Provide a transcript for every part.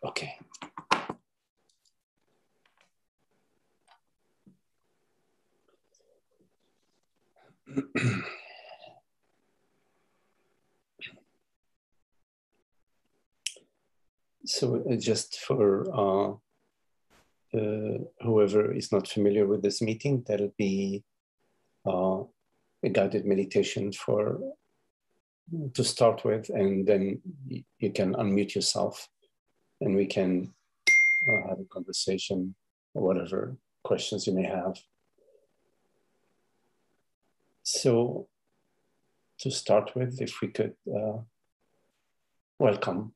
Okay. So just for whoever is not familiar with this meeting, that'll be a guided meditation to start with, and then you can unmute yourself and we can have a conversation or whatever questions you may have. So to start with, if we could welcome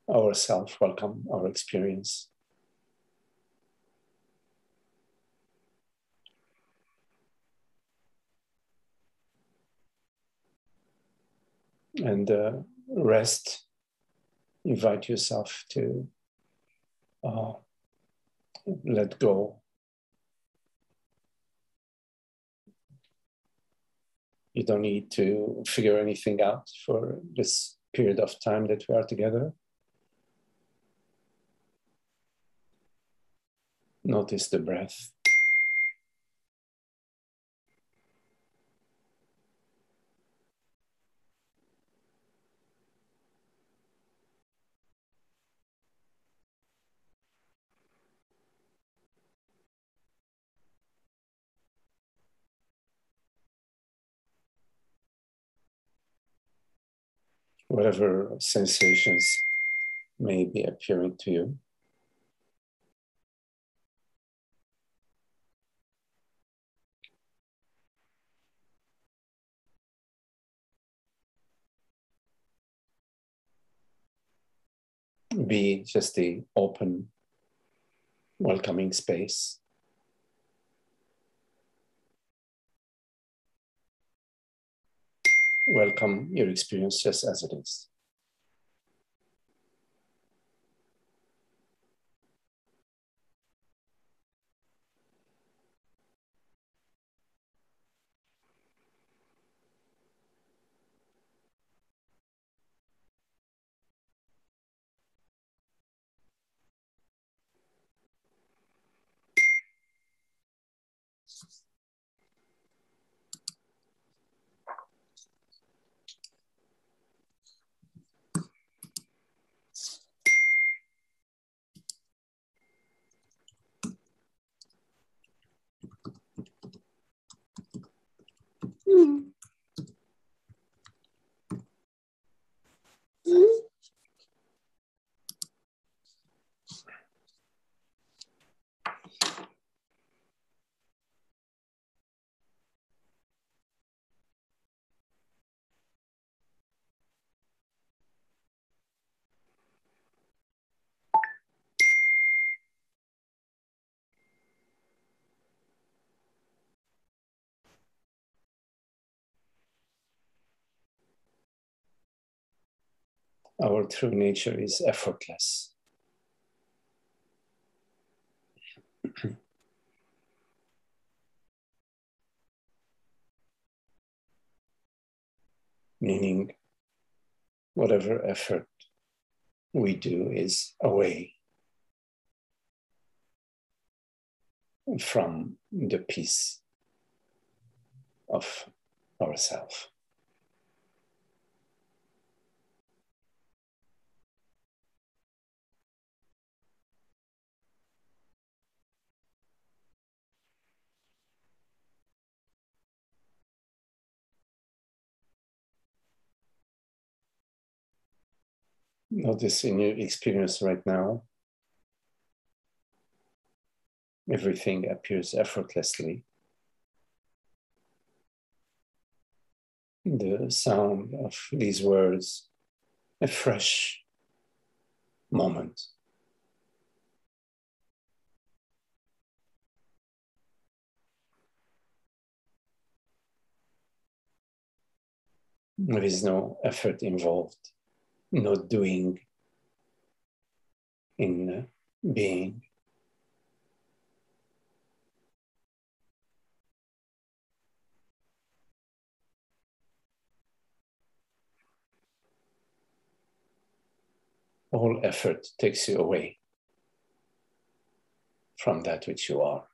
ourselves, welcome our experience. And rest, invite yourself to let go. You don't need to figure anything out for this period of time that we are together. Notice the breath. Whatever sensations may be appearing to you. Be just the open, welcoming space. Welcome your experience just as it is. Our true nature is effortless. Meaning, whatever effort we do is away from the peace of ourself. Notice in your experience right now, everything appears effortlessly. The sound of these words, a fresh moment. There is no effort involved, no doing in being. all effort takes you away from that which you are.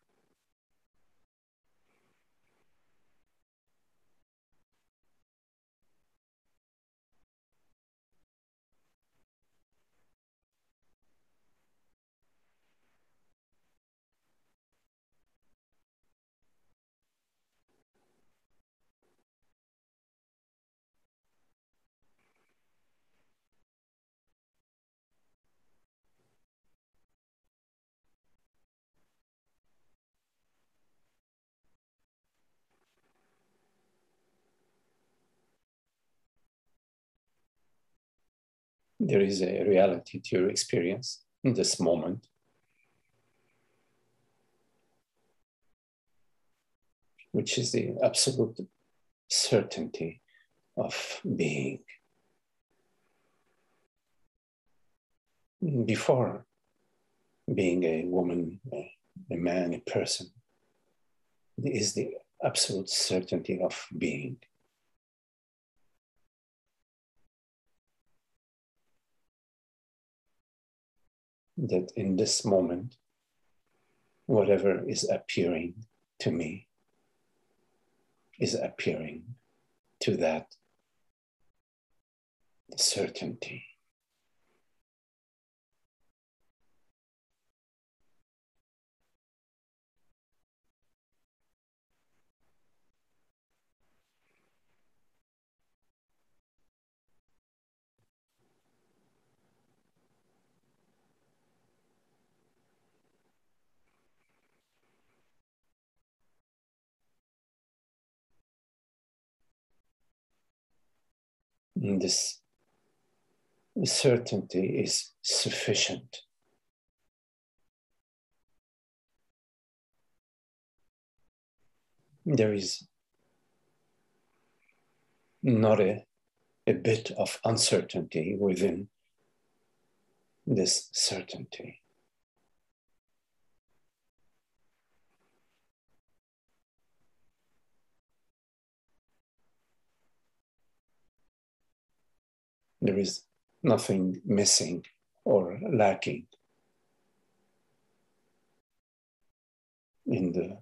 There is a reality to your experience in this moment, which is the absolute certainty of being. Before being a woman, a man, a person, is the absolute certainty of being. That in this moment, whatever is appearing to me is appearing to that certainty. And this certainty is sufficient. There is not a bit of uncertainty within this certainty. There is nothing missing or lacking in the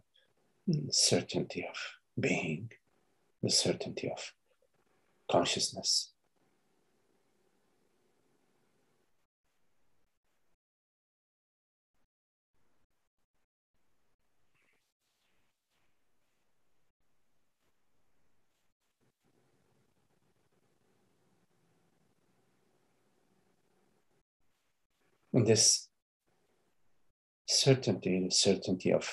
certainty of being, the certainty of consciousness. And this certainty, the certainty of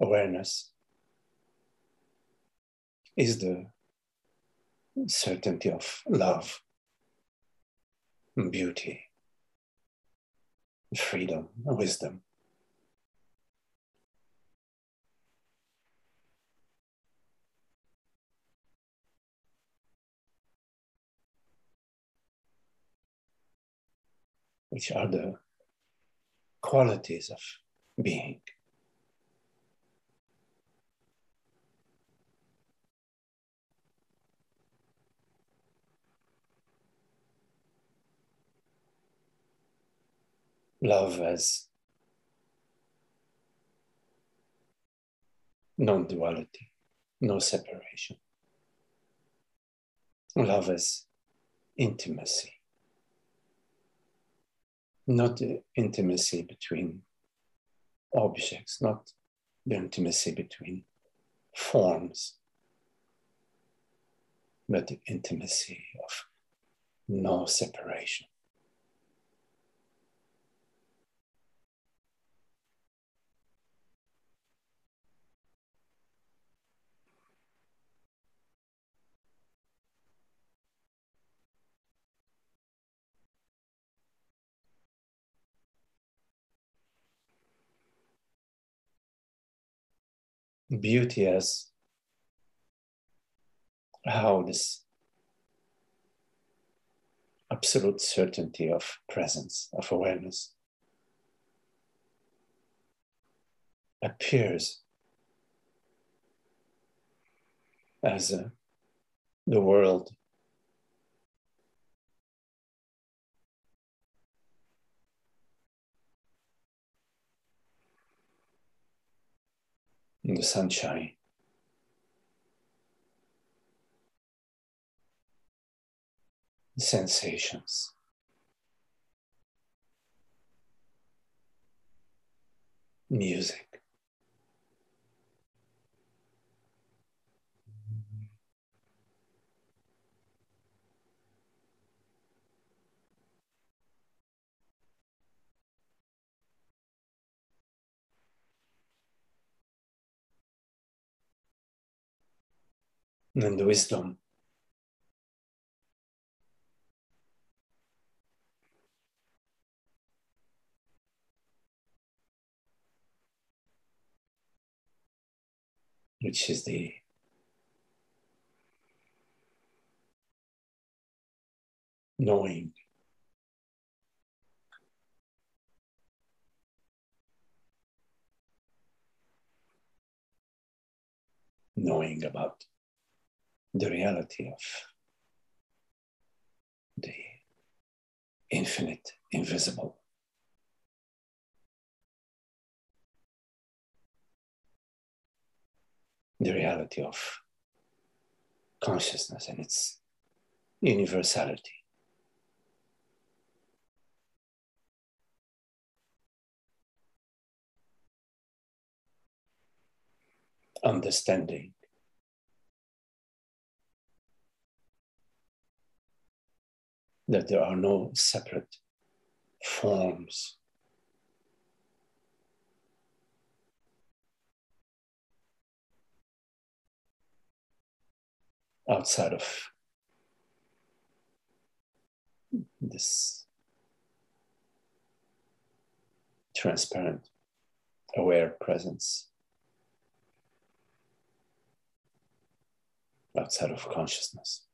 awareness, is the certainty of love, beauty, freedom, wisdom. Which are the qualities of being. Love as non-duality, no separation. Love as intimacy, not the intimacy between objects, not the intimacy between forms, but the intimacy of no separation. Beauty as how this absolute certainty of presence, of awareness, appears as the world in the sunshine. Sensations. Music. And the wisdom. Which is the knowing. Knowing about the reality of the infinite, invisible. The reality of consciousness and its universality. Understanding that there are no separate forms outside of this transparent, aware presence, outside of consciousness.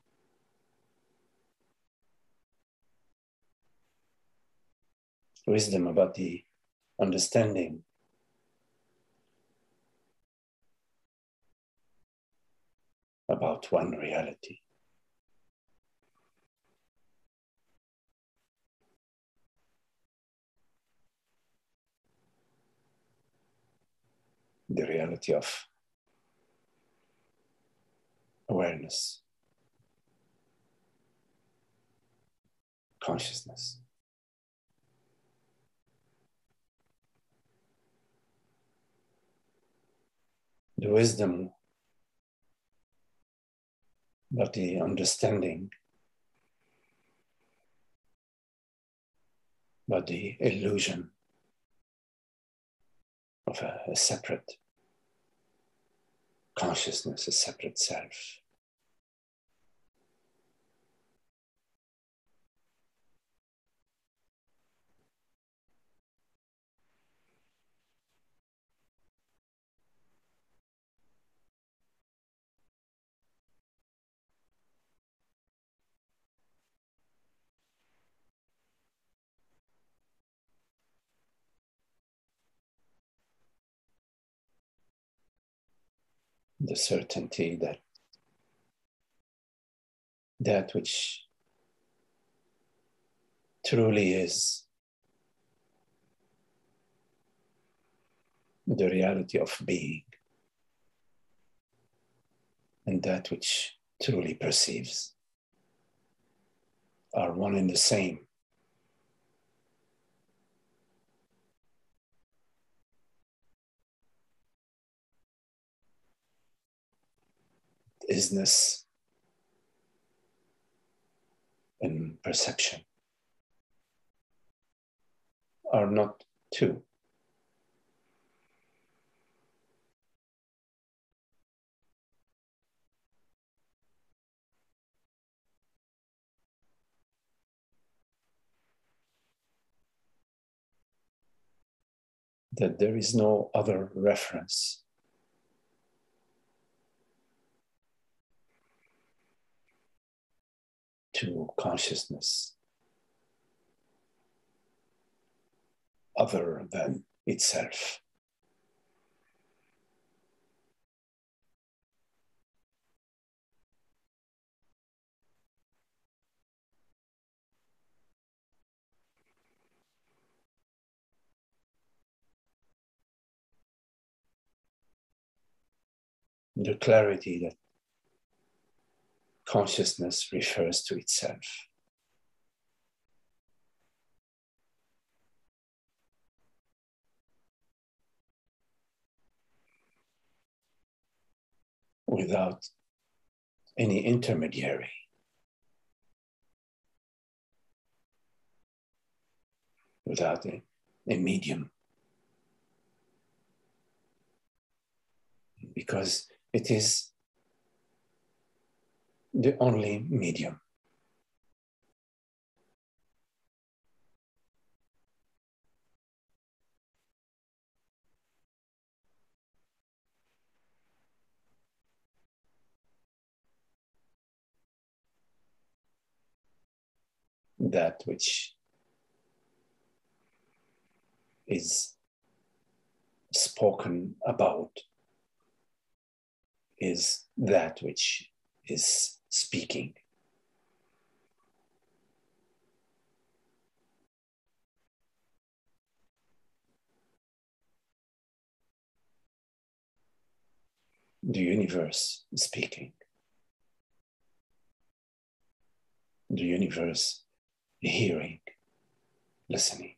Wisdom about the understanding about one reality. The reality of awareness, consciousness. The wisdom about the understanding, about the illusion of a separate consciousness, a separate self. The certainty that that which truly is the reality of being and that which truly perceives are one and the same. Isness and perception are not two. That there is no other reference to consciousness other than itself. the clarity that consciousness refers to itself. Without any intermediary. Without a medium. Because it is the only medium. That which is spoken about is that which is speaking. The universe is speaking. The universe hearing, listening.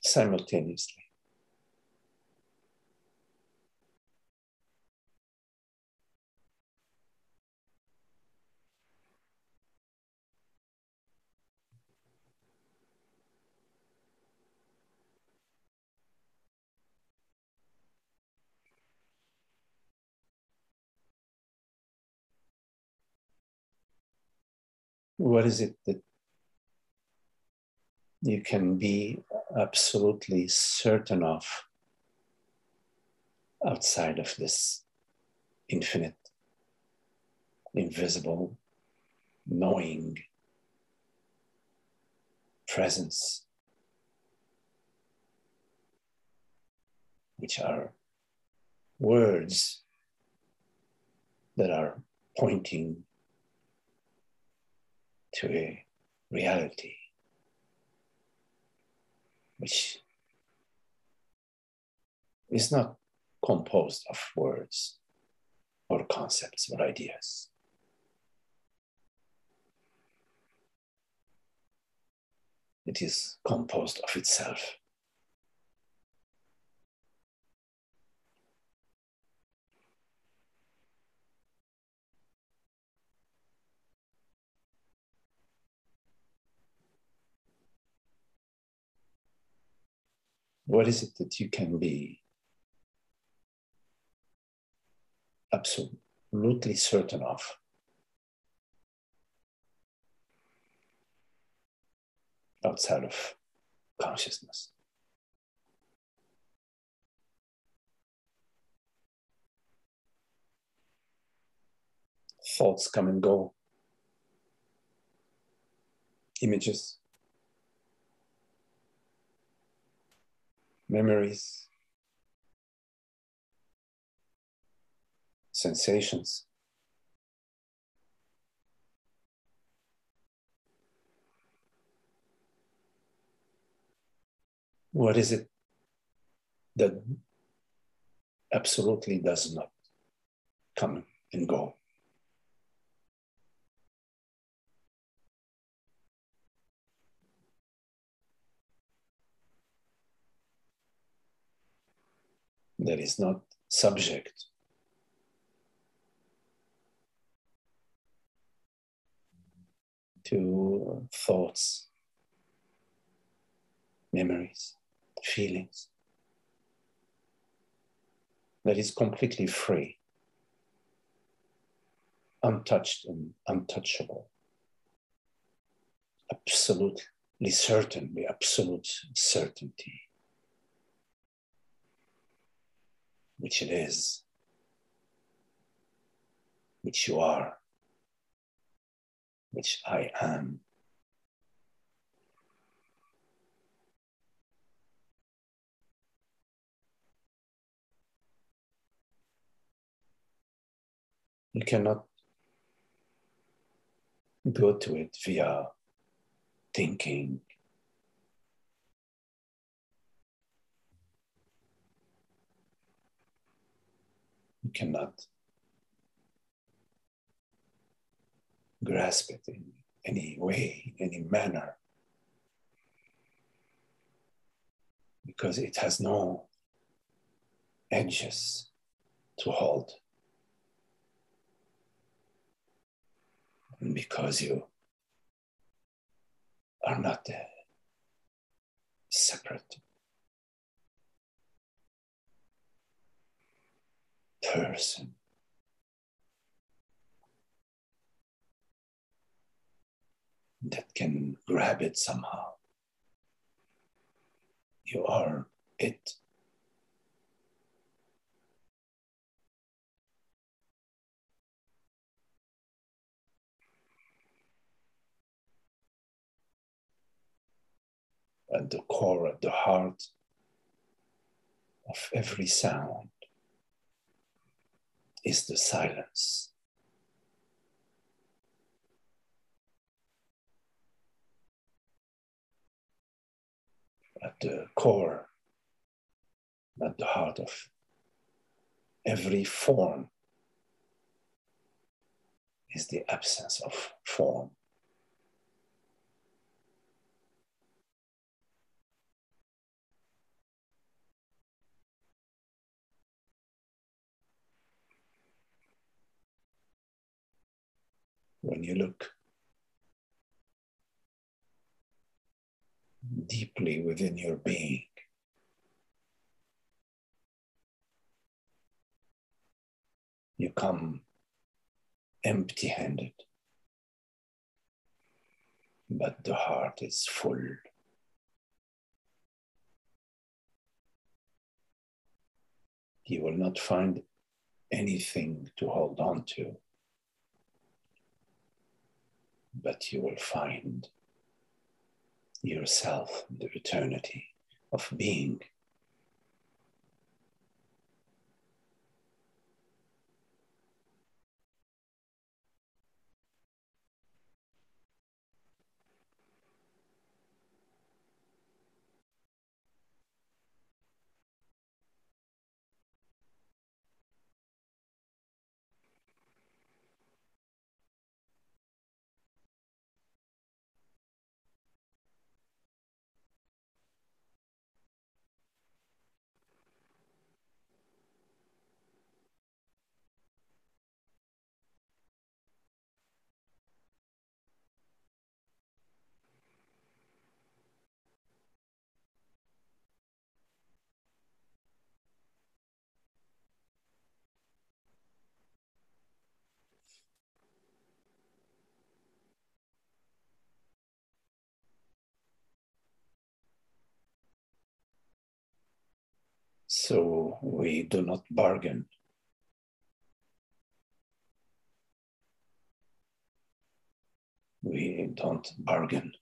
Simultaneously. What is it that you can be absolutely certain of outside of this infinite, invisible, knowing presence, which are words that are pointing to a reality which is not composed of words or concepts or ideas. It is composed of itself. What is it that you can be absolutely certain of outside of consciousness? Thoughts come and go. Images, memories, sensations. What is it that absolutely does not come and go? That is not subject to thoughts, memories, feelings. That is completely free, untouched and untouchable, absolutely certain, the absolute certainty, which it is, which you are, which I am. You cannot go to it via thinking. You cannot grasp it in any way, in any manner, because it has no edges to hold. And because you are not a separate person, that can grab it somehow. You are it. At the core, at the heart of every sound is the silence. At the core, at the heart of every form is the absence of form. When you look deeply within your being, you come empty-handed, but the heart is full. You will not find anything to hold on to, but you will find yourself, the eternity of being. So we do not bargain. We don't bargain.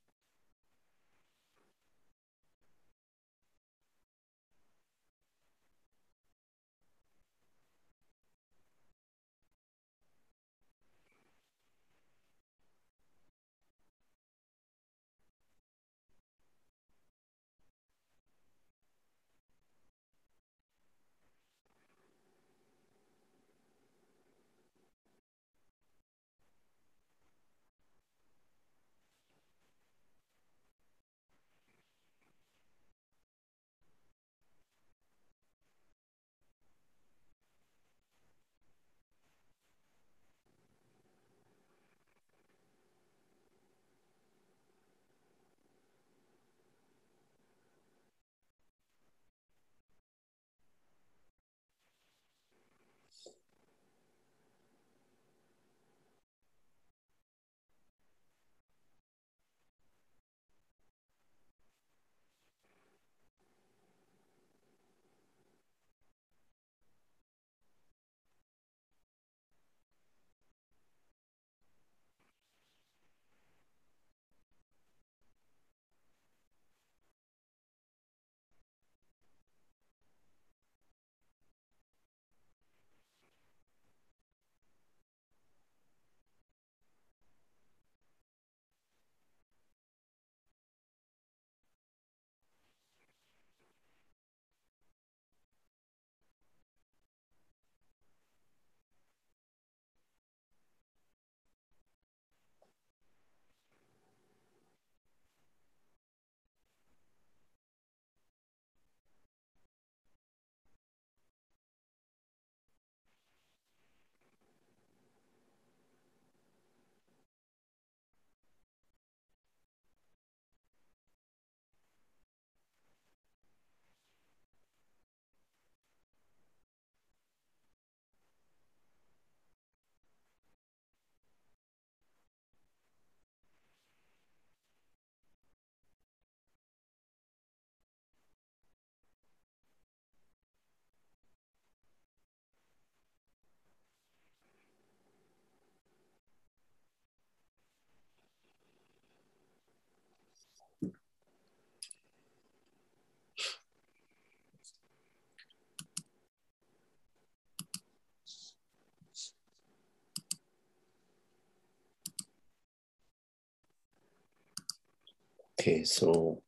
Okay, so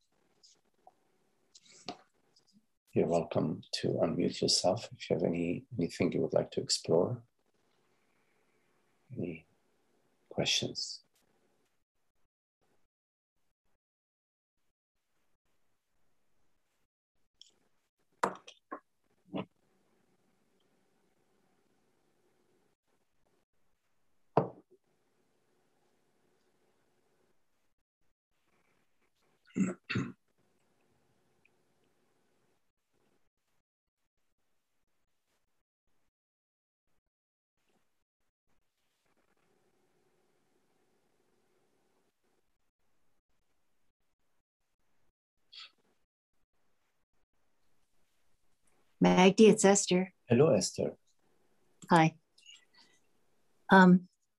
you're welcome to unmute yourself if you have anything you would like to explore. Any questions? Magdi, it's Esther. Hello, Esther. Hi.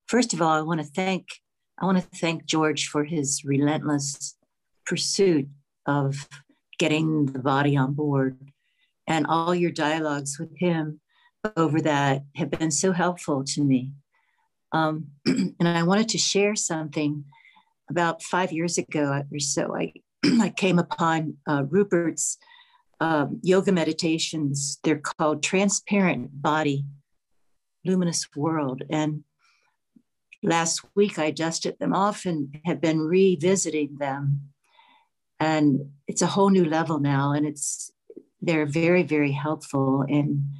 First of all, I want to thank George for his relentless pursuit of getting the body on board, and all your dialogues with him over that have been so helpful to me. And I wanted to share something. About 5 years ago or so, I came upon Rupert's yoga meditations. They're called Transparent Body, Luminous World. And last week I dusted them off and have been revisiting them. And it's a whole new level now. And they're very, very helpful in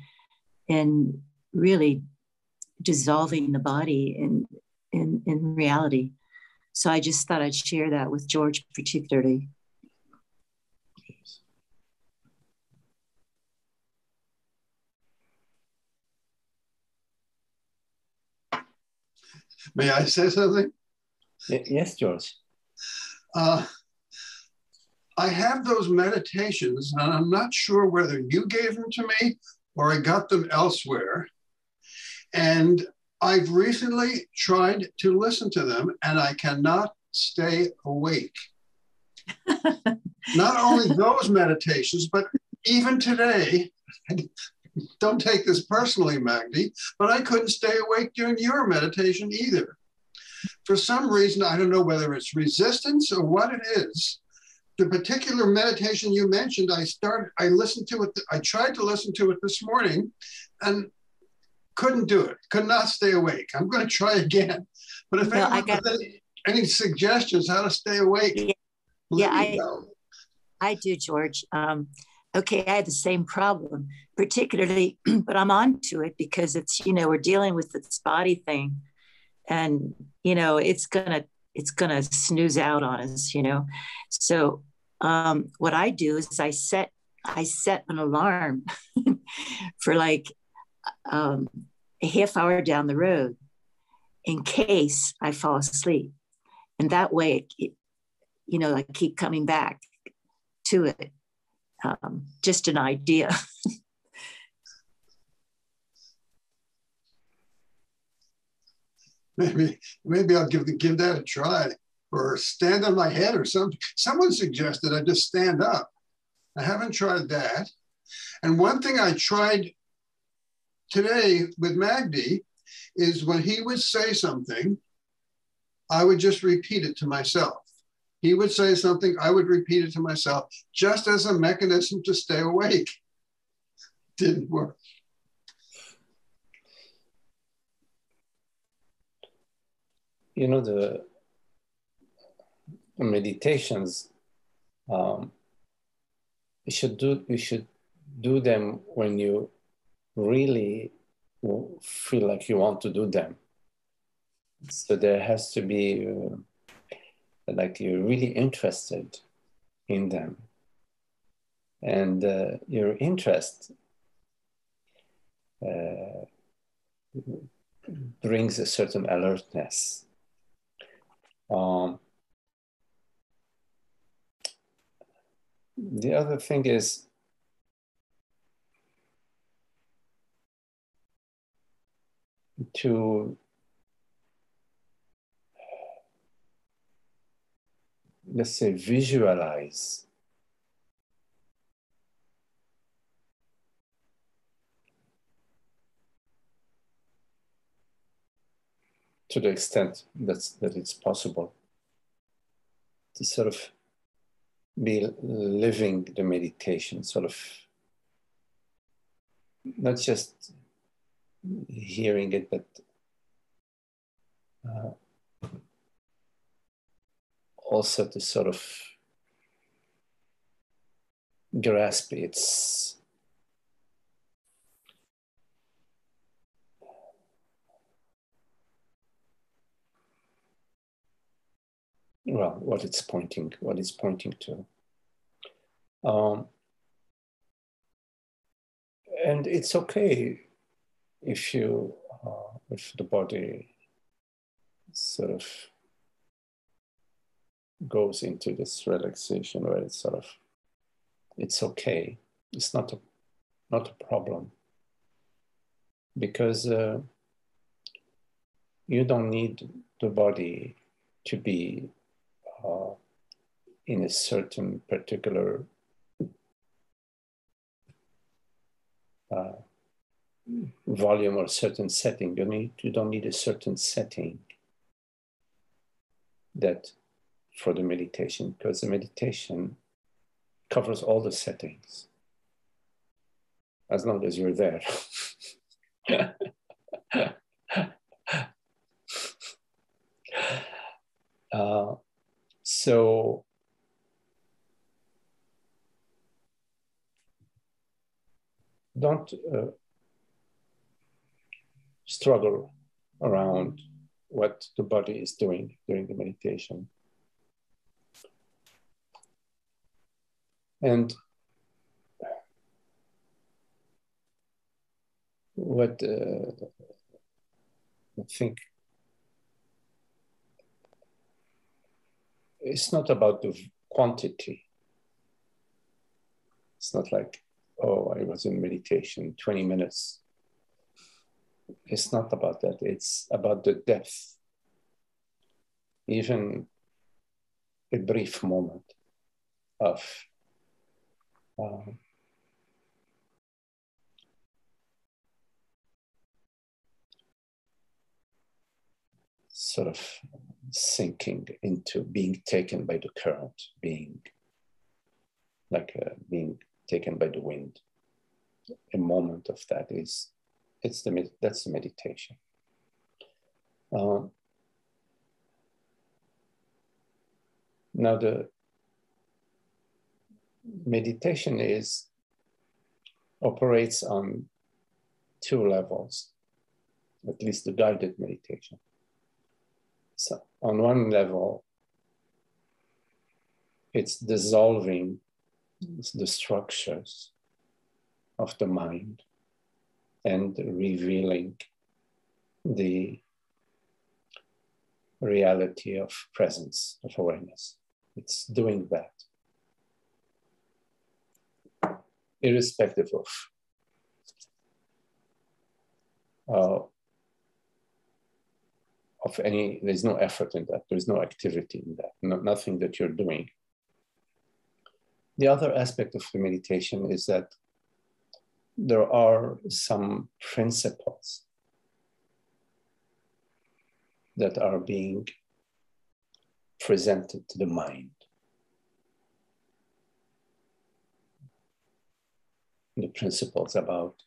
really dissolving the body in reality. So I just thought I'd share that with George particularly. May I say something? Yes, George. I have those meditations, and I'm not sure whether you gave them to me or I got them elsewhere. And I've recently tried to listen to them, and I cannot stay awake. Not only those meditations, but even today, don't take this personally, Magdi, but I couldn't stay awake during your meditation either. For some reason, I don't know whether it's resistance or what it is. The particular meditation you mentioned, I listened to it. I tried to listen to it this morning and couldn't do it. Could not stay awake. I'm going to try again. But if anyone has any suggestions how to stay awake, let me know. I do, George. Okay, I had the same problem, particularly, but I'm on to it because it's, we're dealing with this body thing, and, it's gonna snooze out on us, So what I do is I set an alarm for like a half hour down the road in case I fall asleep. And that way, I keep coming back to it. Just an idea. Maybe I'll give that a try, or stand on my head or something. Someone suggested I just stand up. I haven't tried that. And one thing I tried today with Magdi is when he would say something, I would just repeat it to myself. He would say something, I would repeat it to myself, just as a mechanism to stay awake. Didn't work. The meditations, you should do them when you really feel like you want to do them. So there has to be like you're really interested in them, and your interest brings a certain alertness. The other thing is to let's say visualize to the extent that it's possible to sort of be living the meditation, sort of not just hearing it, but also to sort of grasp its what it's pointing to. And it's okay if the body sort of goes into this relaxation where it's sort of, it's okay. It's not a problem, because you don't need the body to be in a certain particular volume or certain setting. You don't need a certain setting that for the meditation, because the meditation covers all the settings as long as you're there. So don't struggle around what the body is doing during the meditation. And what I think it's not about the quantity. It's not like, oh, I was in meditation 20 minutes. It's not about that. It's about the depth. Even a brief moment of sort of sinking into being taken by the current, being taken by the wind. A moment of that that's the meditation. Now the meditation operates on two levels, at least the guided meditation. So on one level, it's dissolving the structures of the mind and revealing the reality of presence, of awareness. It's doing that, irrespective of any, there's no effort in that, there's no activity in that, nothing that you're doing. The other aspect of the meditation is that there are some principles that are being presented to the mind. The principles about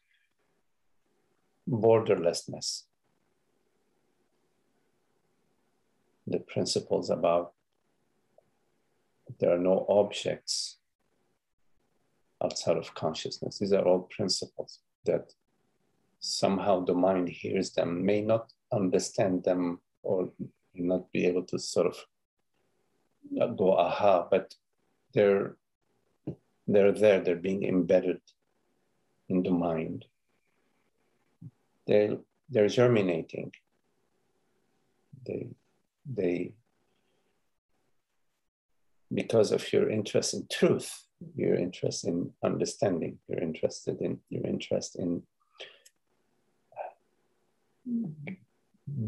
borderlessness, the principles about there are no objects outside of consciousness. These are all principles that somehow the mind hears them, may not understand them or not be able to sort of go aha, but they're there, they're being embedded in the mind. They're germinating. They because of your interest in truth, your interest in understanding, your interest in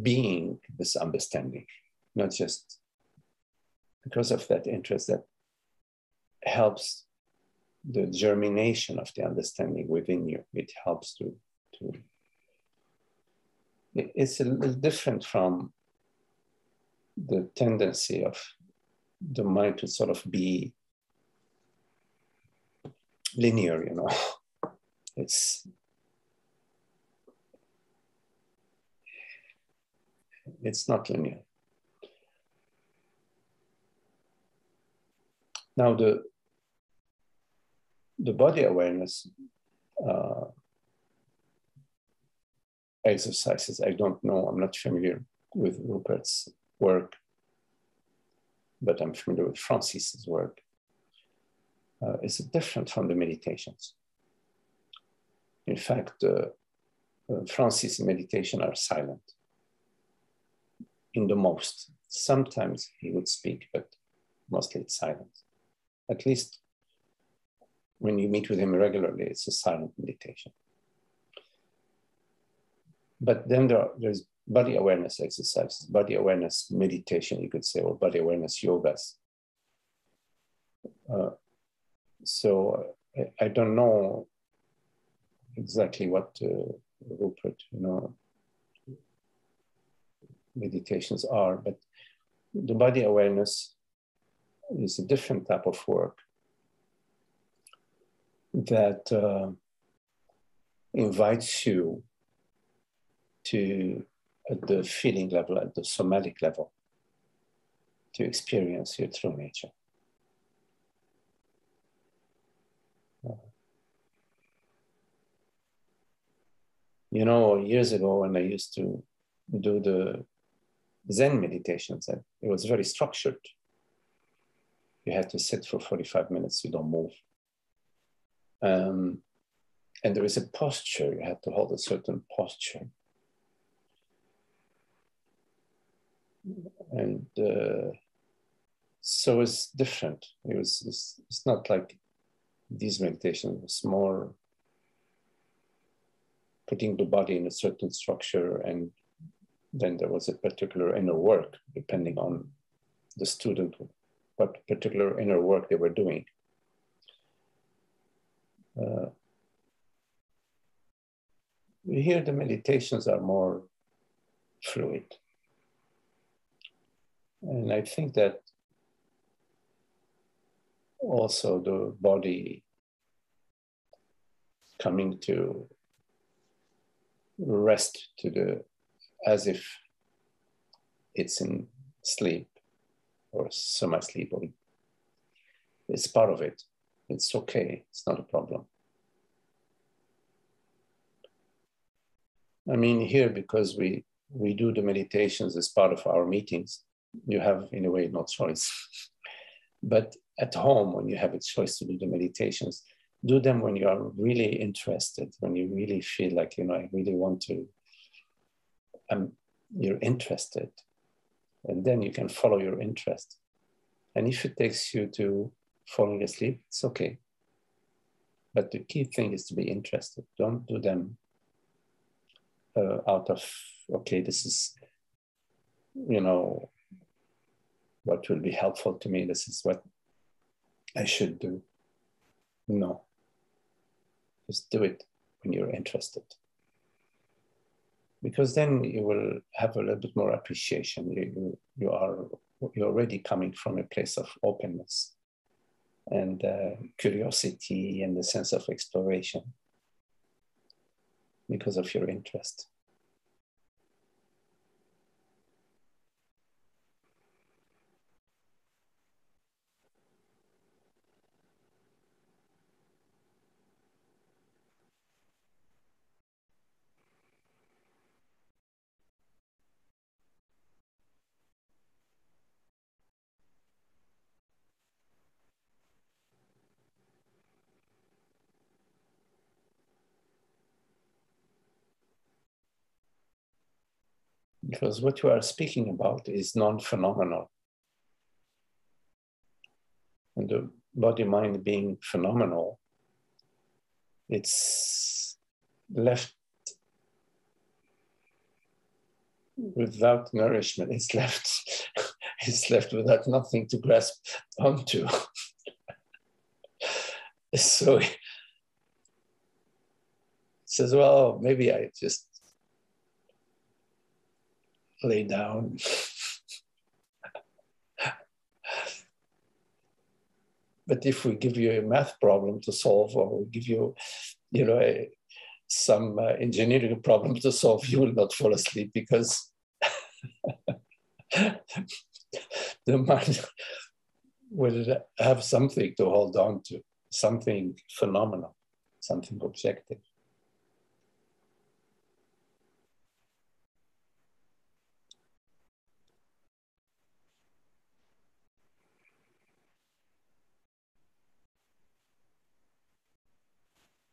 being this understanding, not just because of that interest that helps the germination of the understanding within you. It helps to it's a little different from the tendency of the mind to sort of be linear, you know. It's not linear. Now the body awareness exercises, I don't know, I'm not familiar with Rupert's work, but I'm familiar with Francis's work. It's different from the meditations. In fact, Francis' meditation are silent in the most. Sometimes he would speak, but mostly it's silent. At least when you meet with him regularly, it's a silent meditation. But then there's body awareness exercises, body awareness meditation, you could say, or body awareness yogas. So I don't know exactly what Rupert, you know, meditations are, but the body awareness is a different type of work that invites you to, at the feeling level, at the somatic level, to experience your true nature. You know, years ago when I used to do the Zen meditations, it was very structured. You had to sit for 45 minutes, you don't move. And there is a posture, you have to hold a certain posture. And so it's different. It's not like these meditations, it's more putting the body in a certain structure, and then there was a particular inner work, depending on the student, what particular inner work they were doing. Here the meditations are more fluid. And I think that also the body coming to rest to the, as if it's in sleep or semi-sleep, or it's part of it. It's okay, it's not a problem. I mean, here, because we do the meditations as part of our meetings, you have, in a way, no choice. But at home, when you have a choice to do the meditations, do them when you are really interested, when you really feel like, you know, I really want to, you're interested. And then you can follow your interest. And if it takes you to falling asleep, it's okay. But the key thing is to be interested. Don't do them out of, okay, this is, you know, what will be helpful to me. This is what I should do. No. Just do it when you're interested. Because then you will have a little bit more appreciation. You're already coming from a place of openness and curiosity and the sense of exploration because of your interest. Because what you are speaking about is non-phenomenal. And the body-mind being phenomenal, it's left without nourishment. It's left without nothing to grasp onto. So it says, well, maybe I just lay down. But if we give you a math problem to solve, or we give you, some engineering problem to solve, you will not fall asleep, because the mind will have something to hold on to, something phenomenal, something objective.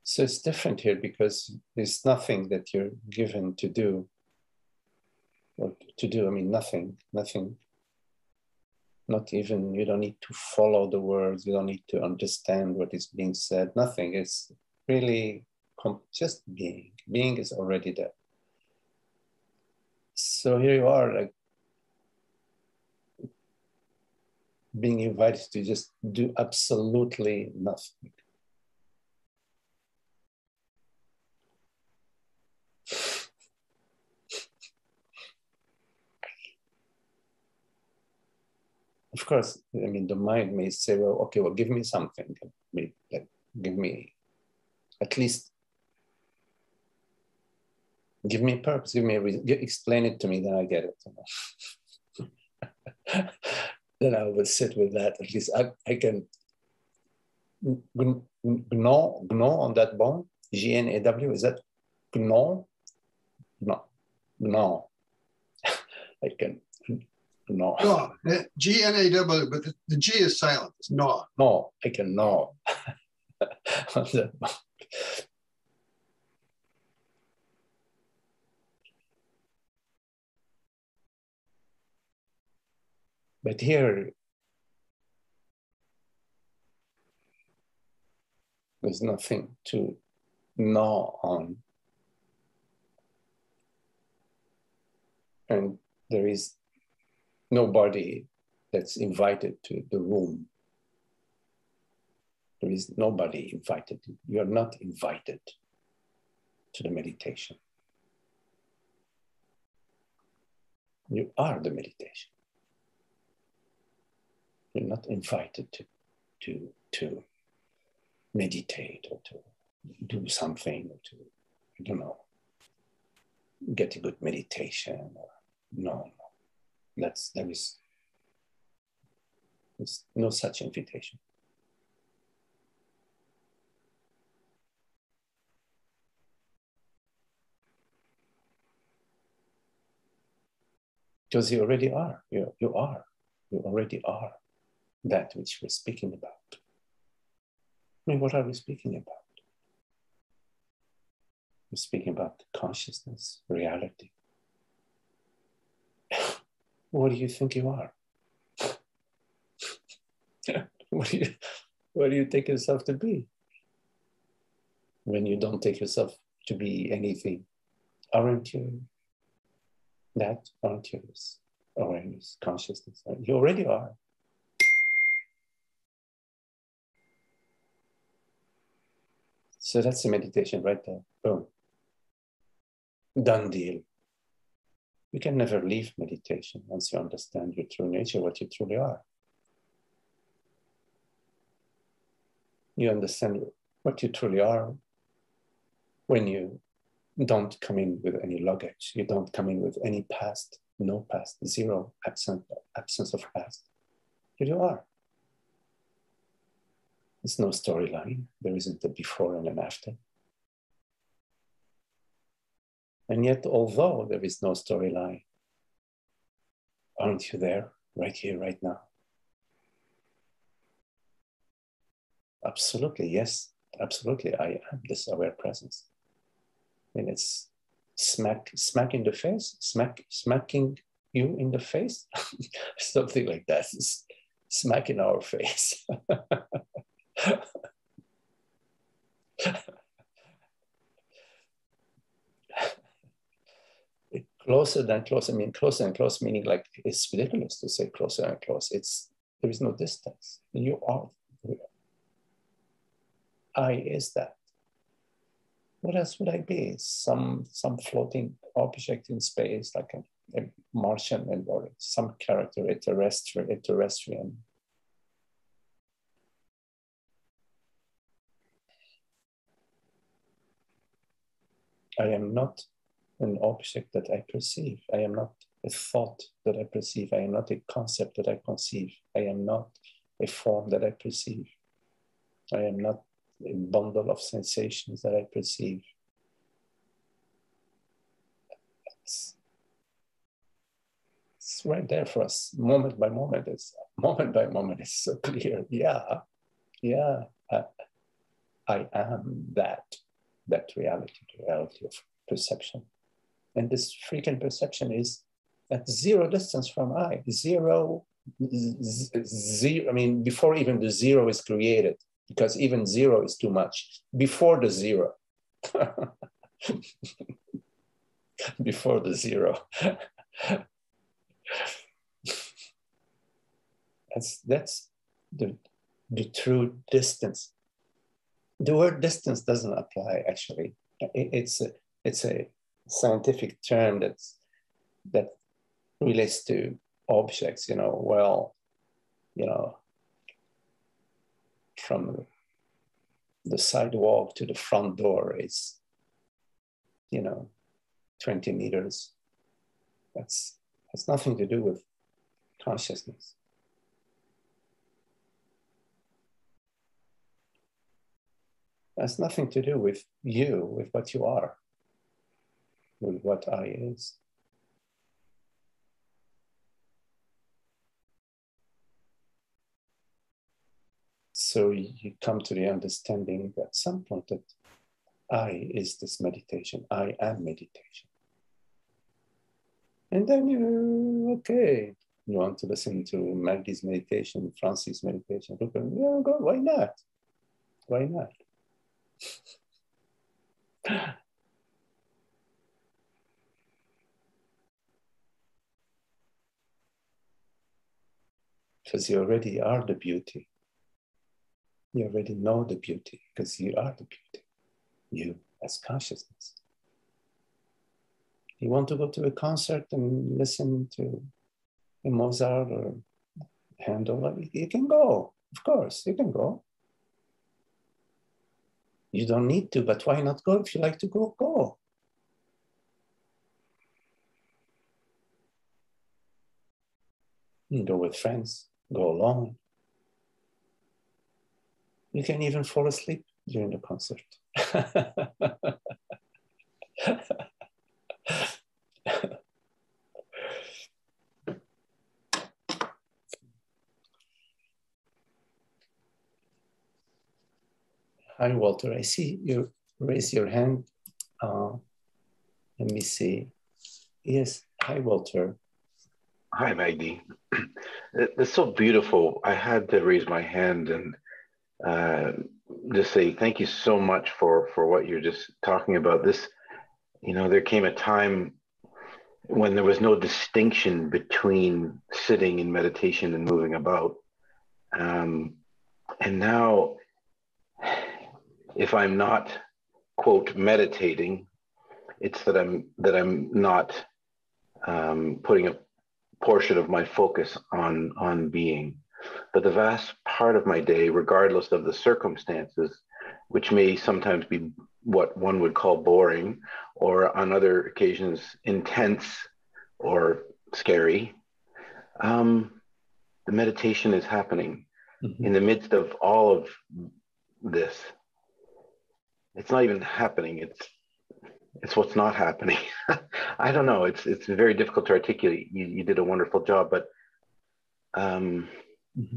So it's different here, because there's nothing that you're given to do. Or to do, I mean, nothing. Not even, you don't need to follow the words, you don't need to understand what is being said, nothing. It's really just being. Being is already there. So here you are, like, being invited to just do absolutely nothing. Of course, I mean, the mind may say, well, okay, well, give me something. Give me at least, give me a purpose, give me a reason, explain it to me, then I get it. Then I will sit with that. At least I can gnaw on that bone. G-N-A-W, is that gnaw? No. I can gnaw. No, G-N-A-W, but the G is silent. It's gnaw. No, I can gnaw on that bone. But here, there's nothing to gnaw on. And there is nobody that's invited to the room. There is nobody invited. You are not invited to the meditation. You are the meditation. You're not invited to meditate or to do something, or to, I don't know, get a good meditation. Or, no. There's no such invitation. Because you already are. You already are that which we're speaking about. I mean, what are we speaking about? We're speaking about consciousness, reality. What do you think you are? What do you take yourself to be? When you don't take yourself to be anything, aren't you that? Aren't you this awareness, consciousness? You already are. So that's the meditation right there. Boom. Done deal. You can never leave meditation once you understand your true nature, what you truly are. You understand what you truly are when you don't come in with any luggage. You don't come in with any past, no past, zero, absence of past. Here you are. There's no storyline. There isn't a before and an after. And yet, although there is no storyline, aren't you there, right here, right now? Absolutely, yes. Absolutely, I am this aware presence. And it's smack in the face, smacking you in the face, something like that. It's smack in our face. Closer than close. I mean, closer and close meaning like it's ridiculous to say closer and close. There is no distance. You are. I is that. What else would I be? Some floating object in space, like a Martian, or some character, a terrestrian. I am not an object that I perceive. I am not a thought that I perceive. I am not a concept that I conceive. I am not a form that I perceive. I am not a bundle of sensations that I perceive. It's right there for us, moment by moment. It's so clear. Yeah, I am that reality, the reality of perception. And this freaking perception is at zero distance from I. Zero, I mean, before even the zero is created, because even zero is too much. Before the zero. Before the zero. That's the true distance. The word distance doesn't apply, actually. It's a scientific term that relates to objects, from the sidewalk to the front door is, 20 meters. That's has nothing to do with consciousness. Has nothing to do with you, with what you are, with what I is. So you come to the understanding at some point that I is this meditation. I am meditation. And then you want to listen to Magdi's meditation, Francis' meditation. Yeah, go, why not? Why not? Because you already are the beauty. You already know the beauty because you are the beauty. You as consciousness. You want to go to a concert and listen to a Mozart or Handel, you can go. Of course, you can go. You don't need to, but why not go? If you like to go, go. You can go with friends, go alone. You can even fall asleep during the concert. Hi, Walter. I see you raise your hand. Let me see. Yes. Hi, Walter. Hi, Magdi. It's so beautiful. I had to raise my hand and just say thank you so much for what you're just talking about. This, there came a time when there was no distinction between sitting in meditation and moving about. And now, if I'm not, quote, meditating, it's that I'm not putting a portion of my focus on being. But the vast part of my day, regardless of the circumstances, which may sometimes be what one would call boring, or on other occasions intense or scary, the meditation is happening in the midst of all of this. It's not even happening. It's what's not happening. I don't know. It's very difficult to articulate. You did a wonderful job, but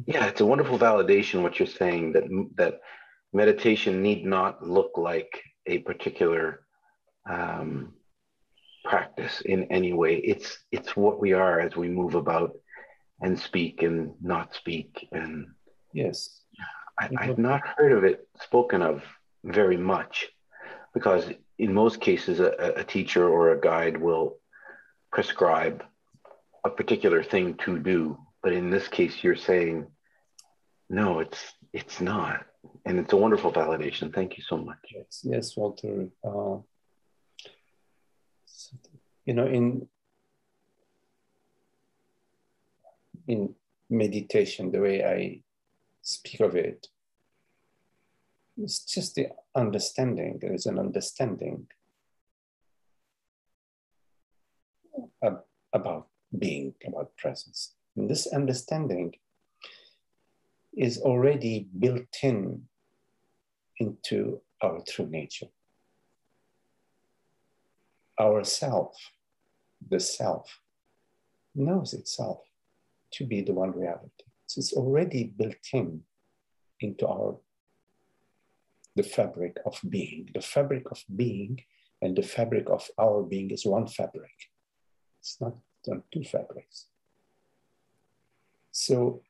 yeah, it's a wonderful validation what you're saying, that meditation need not look like a particular practice in any way. It's what we are as we move about and speak and not speak. And yes, I've not heard of it spoken of very much, because in most cases a teacher or a guide will prescribe a particular thing to do, but in this case you're saying no, it's not, and it's a wonderful validation. Thank you so much. Yes, Walter. In meditation, the way I speak of it, it's just the understanding. There is an understanding about being, about presence. And this understanding is already built into our true nature. Our self, the self, knows itself to be the one reality. So it's already built into the fabric of being. The fabric of being and the fabric of our being is one fabric. It's not two fabrics. So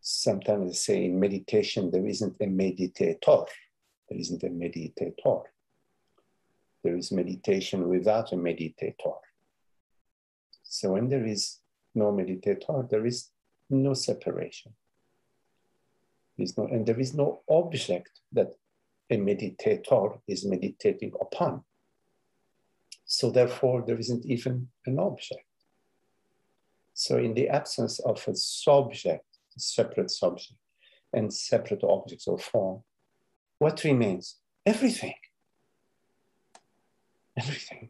sometimes they say in meditation, there isn't a meditator. There isn't a meditator. There is meditation without a meditator. So when there is no meditator, there is no separation. And there is no object that a meditator is meditating upon. So therefore, there isn't even an object. So in the absence of a subject, a separate subject, and separate objects or form, what remains? Everything. Everything.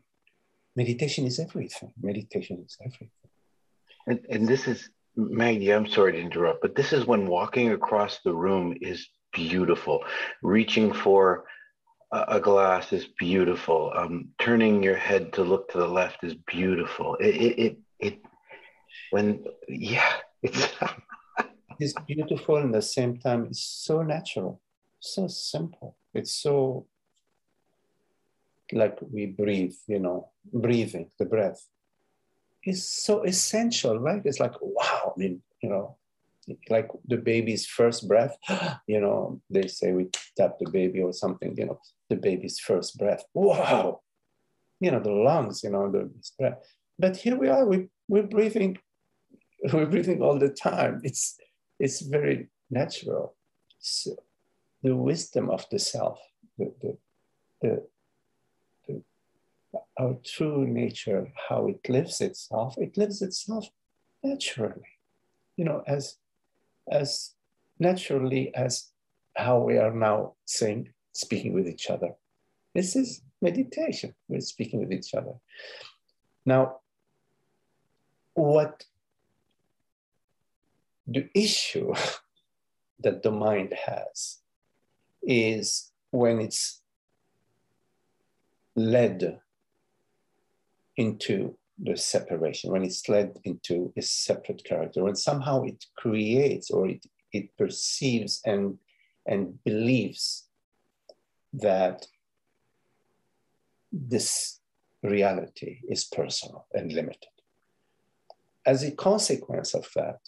Meditation is everything. Meditation is everything. And this is, Maggie, I'm sorry to interrupt, but this is when walking across the room is beautiful. Reaching for a glass is beautiful. Turning your head to look to the left is beautiful. It's It's beautiful, and at the same time, it's so natural, so simple. It's so like we breathe, breathing, the breath is so essential, right? It's like, wow, I mean, like the baby's first breath, they say we tap the baby or something, the baby's first breath. Wow, the lungs, the breath. But here we are, we're breathing all the time. It's very natural. So the wisdom of the self, our true nature, how it lives itself naturally, as naturally as how we are now speaking with each other. This is meditation. We're speaking with each other. Now, what the issue that the mind has is when it's led into the separation, when it's led into a separate character, when somehow it creates or it perceives and believes that this reality is personal and limited. As a consequence of that,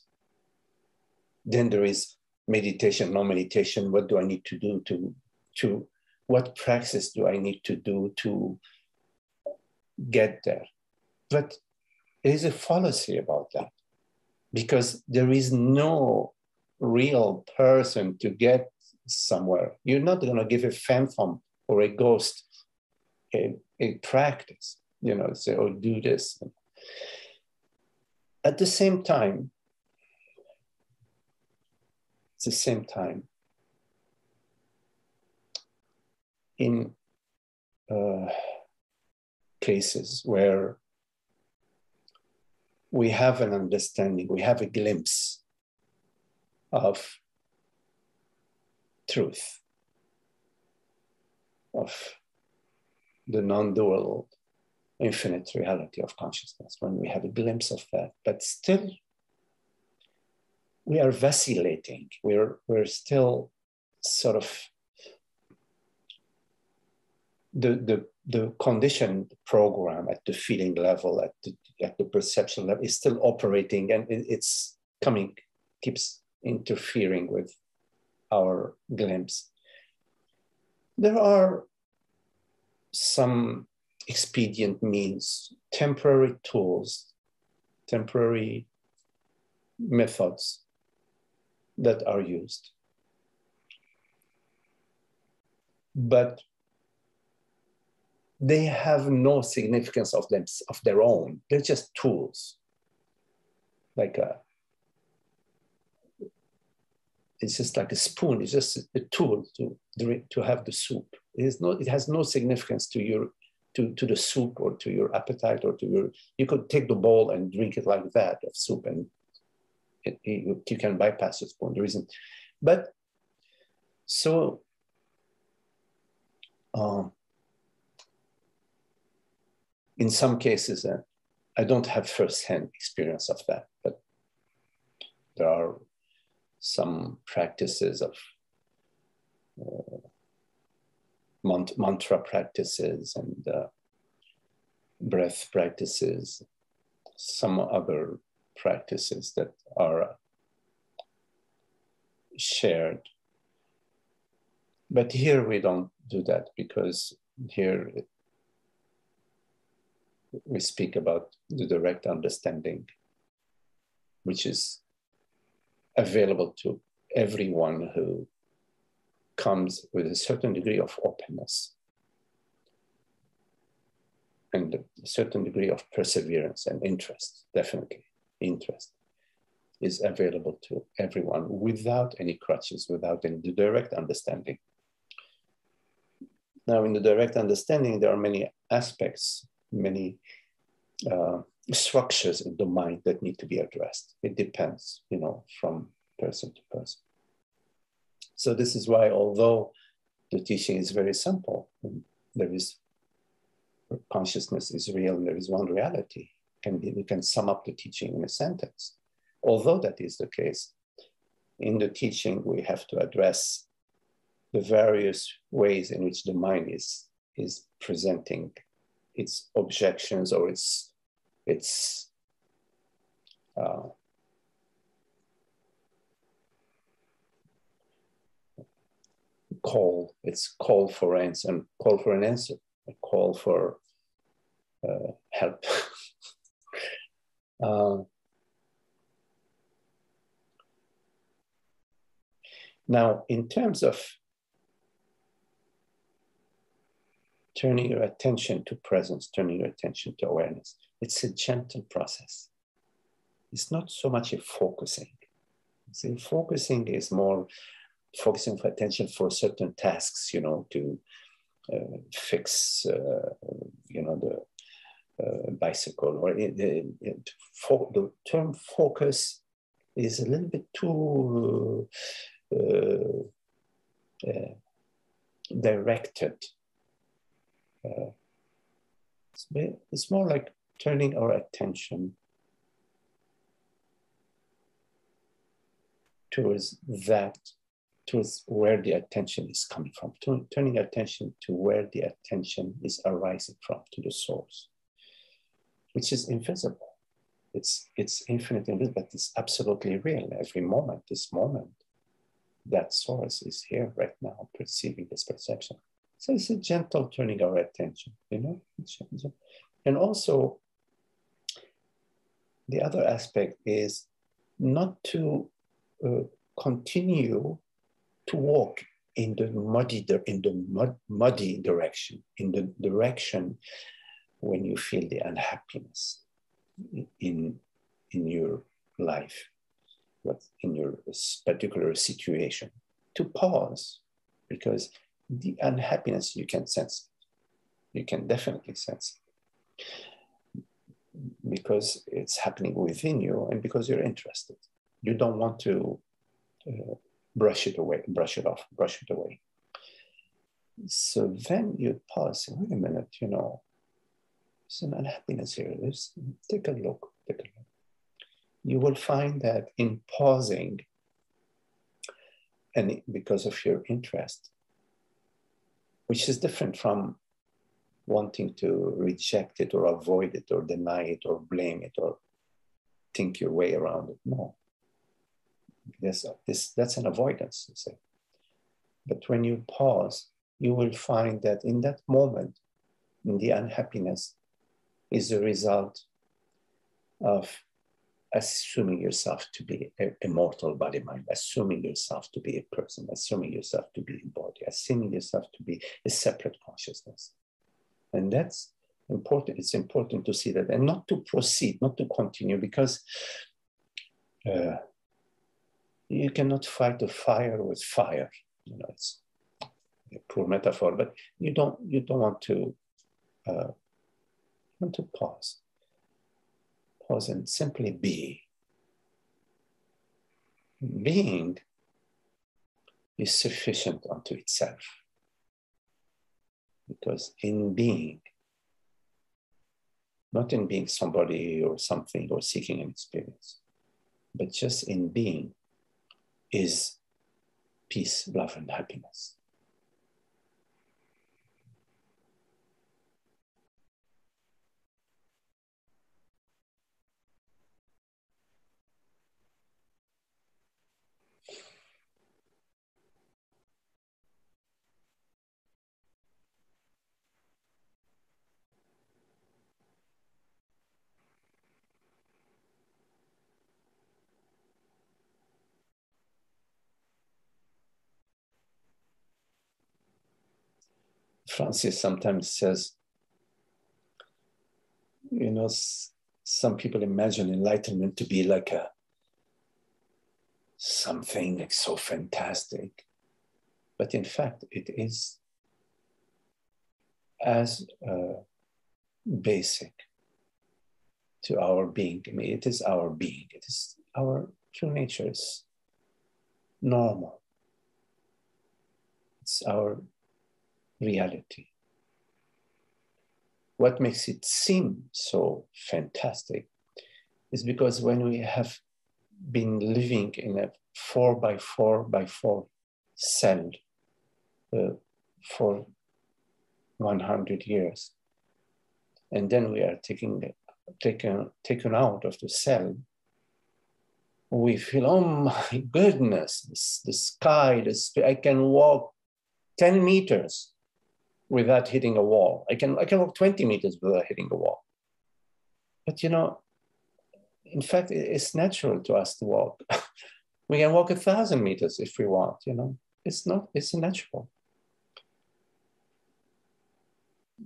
then there is meditation, no meditation. What do I need to do to what praxis do I need to do to get there? But there is a fallacy about that, because there is no real person to get somewhere. You're not going to give a phantom or a ghost a practice, say, oh, do this. At the same time, in cases where we have an understanding, we have a glimpse of truth, of the non-dual infinite reality of consciousness, when we have a glimpse of that, but still we are vacillating, we're still sort of the conditioned program at the feeling level, at the perception level is still operating, and it's keeps interfering with our glimpse. There are some expedient means, temporary tools, temporary methods that are used. But they have no significance of their own. They're just tools. It's just like a spoon. It's just a tool to have the soup. It has no significance to your to the soup or to your appetite or to your, you could take the bowl and drink it like that of soup, and you can bypass the spoon. There isn't, but so in some cases, I don't have firsthand experience of that, but there are some practices of mantra practices and breath practices, some other practices that are shared. But here we don't do that, because here we speak about the direct understanding, which is available to everyone who comes with a certain degree of openness and a certain degree of perseverance and interest. Definitely interest is available to everyone without any crutches, without any direct understanding. Now, in the direct understanding, there are many aspects, many structures in the mind that need to be addressed. It depends, from person to person. So this is why, although the teaching is very simple, there is consciousness is real, and there is one reality, and we can sum up the teaching in a sentence. Although that is the case, in the teaching we have to address the various ways in which the mind is presenting its objections or its call for an answer, a call for help. Now, in terms of turning your attention to presence, turning your attention to awareness, it's a gentle process. It's not so much a focusing. See, focusing is more focusing for attention for certain tasks, to fix, the bicycle, or the term focus is a little bit too directed. It's more like turning our attention towards where the attention is coming from, turning attention to where the attention is arising from, to the source, which is invisible. It's infinite, invisible, but it's absolutely real. Every moment, this moment, that source is here right now, perceiving this perception. So it's a gentle turning our attention, And also, the other aspect is not to continue to walk in the muddy direction, in the direction when you feel the unhappiness in your life, in your particular situation. To pause, because the unhappiness, you can sense it. You can definitely sense it, because it's happening within you and because you're interested. You don't want to brush it away, brush it off, brush it away. So then you pause, wait a minute, there's an unhappiness here. Take a look. You will find that in pausing, and because of your interest, which is different from wanting to reject it or avoid it or deny it or blame it or think your way around it. No. That's an avoidance, you say. But when you pause, you will find that in that moment, in the unhappiness, is a result of assuming yourself to be a mortal body mind, assuming yourself to be a person, assuming yourself to be a body, assuming yourself to be a separate consciousness. And that's important. It's important to see that, and not to proceed, not to continue, because you cannot fight a fire with fire. It's a poor metaphor, but you don't want to want to pause. Pause and simply be. Being is sufficient unto itself. Because in being, not in being somebody or something or seeking an experience, but just in being is peace, love, and happiness. Francis sometimes says, you know, some people imagine enlightenment to be like something like so fantastic. But in fact, it is as basic to our being. I mean, it is our being. It is our true nature. It's normal. It's our reality. What makes it seem so fantastic is because when we have been living in a 4x4x4 cell for 100 years, and then we are taken out of the cell, we feel, oh my goodness, the sky, I can walk 10 meters without hitting a wall. I can walk 20 meters without hitting a wall. But you know, in fact, it's natural to us to walk. We can walk 1,000 meters if we want, you know. It's natural.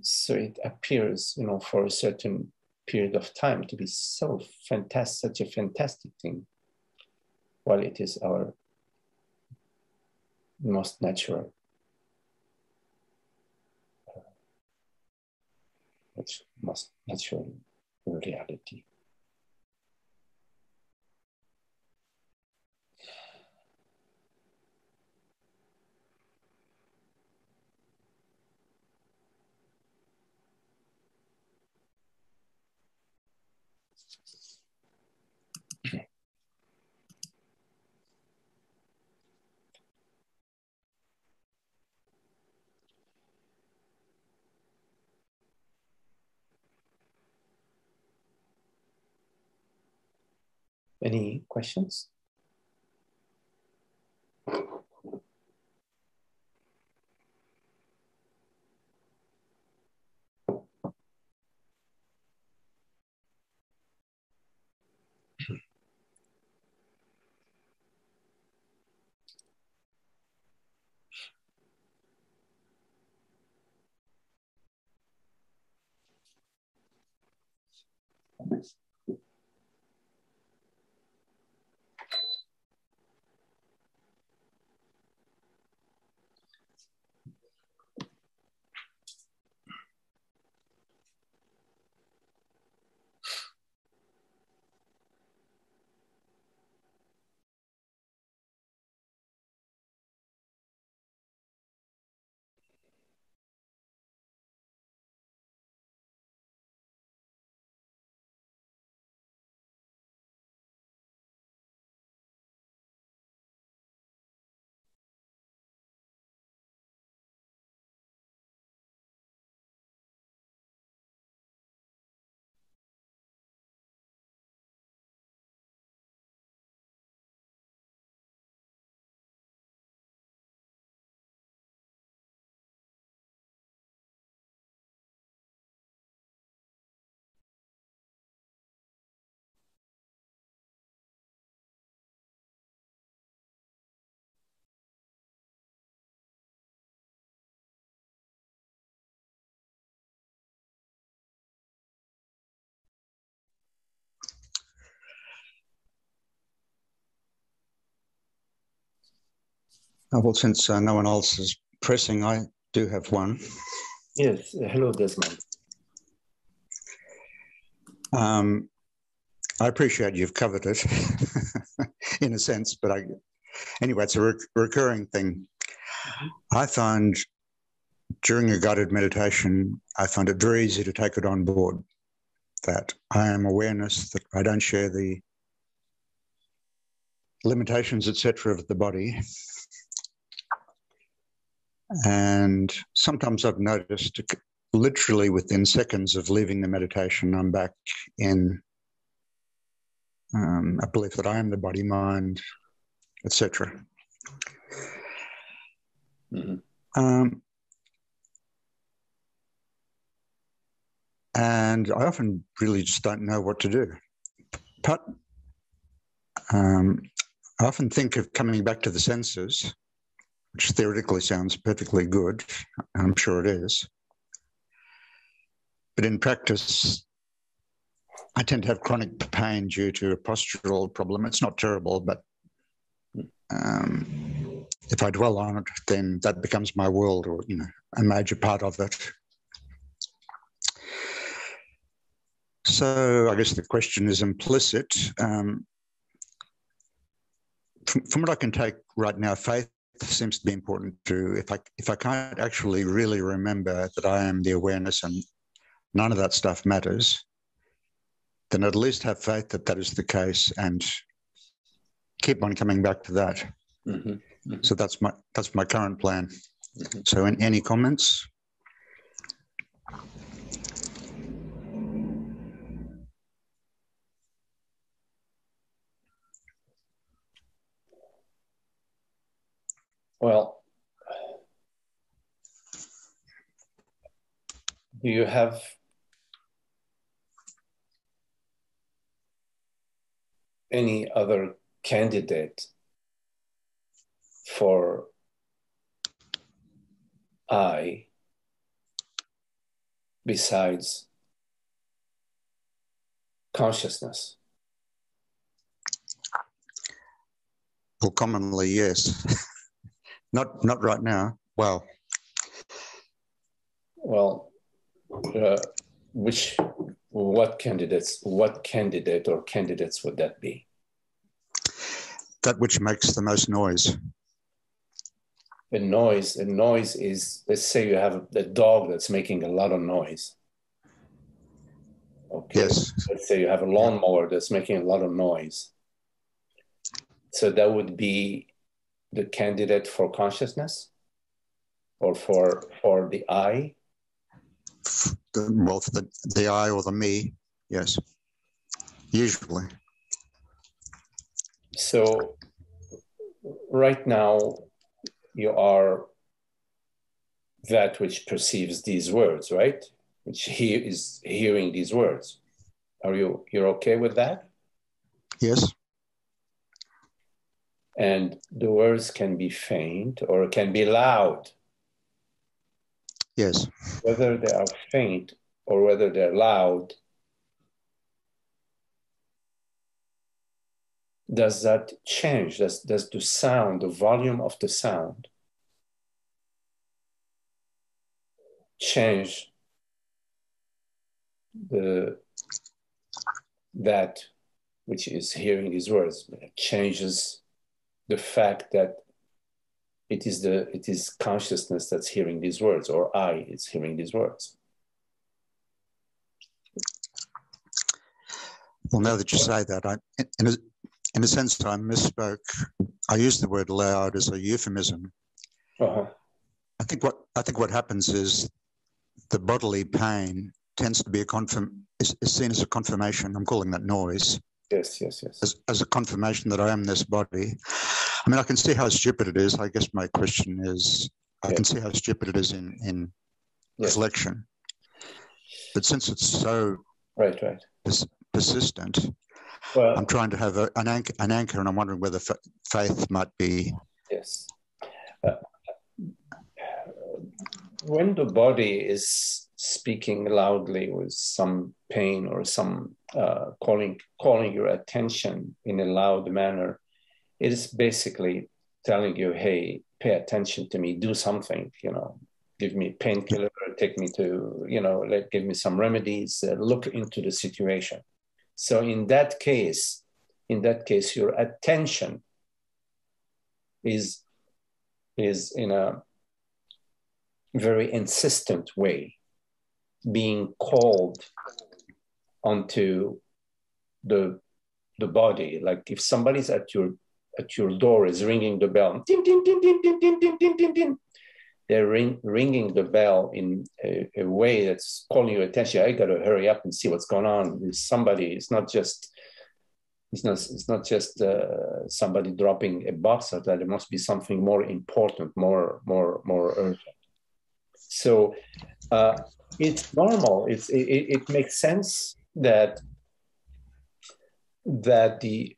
So it appears, you know, for a certain period of time to be so fantastic, such a fantastic thing, while it is our most natural, most natural reality. Any questions? Well, since no one else is pressing, I do have one. Yes. Hello, Desmond. I appreciate you've covered it in a sense, but anyway, it's a recurring thing. I find during a guided meditation, I find it very easy to take it on board that I am awareness, that I don't share the limitations, etc., of the body. And sometimes I've noticed, literally within seconds of leaving the meditation, I'm back in a belief that I am the body, mind, etc. And I often really just don't know what to do. But I often think of coming back to the senses, which theoretically sounds perfectly good. I'm sure it is. But in practice, I tend to have chronic pain due to a postural problem. It's not terrible, but if I dwell on it, then that becomes my world, or a major part of it. So I guess the question is implicit. From what I can take right now, faith seems to be important too. If I can't actually really remember that I am the awareness and none of that stuff matters, then at least have faith that that is the case and keep on coming back to that. So that's my current plan. So any comments? Well, do you have any other candidate for I besides consciousness? Well, commonly, yes. Not right now. Well, what candidate or candidates would that be? That which makes the most noise. A noise is, let's say you have a dog that's making a lot of noise. Okay. Yes. Let's say you have a lawnmower that's making a lot of noise. So that would be the candidate for consciousness or for the I? Well, for the I or the me, yes, usually. So right now you are that which perceives these words, right? Which is hearing these words. You're okay with that? Yes. And the words can be faint or can be loud. Yes. Whether they are faint or whether they're loud, does that change? Does the sound, the volume of the sound, change that which is hearing these words? It changes the fact that it is consciousness that's hearing these words, or I is hearing these words. Well, now that you say that, in a sense, I misspoke. I used the word loud as a euphemism. I think what happens is the bodily pain tends to be is seen as a confirmation. I'm calling that noise. Yes. As a confirmation that I am this body. I mean, I can see how stupid it is. I guess my question is, I can see how stupid it is in reflection. But since it's so persistent, well, I'm trying to have an anchor, and I'm wondering whether faith might be. Yes. When the body is speaking loudly with some pain or some calling your attention in a loud manner, it is basically telling you, hey, pay attention to me, do something, give me painkiller, take me to, give me some remedies, look into the situation. So in that case, your attention is in a very insistent way being called onto the body. Like if somebody's at your door, is ringing the bell, din, din, din, din, din, din, din, din, din, din. They're ringing the bell in a way that's calling your attention. I got to hurry up and see what's going on. There's somebody. It's not just somebody dropping a box, or that. There must be something more important, more urgent. So it's normal. It makes sense that the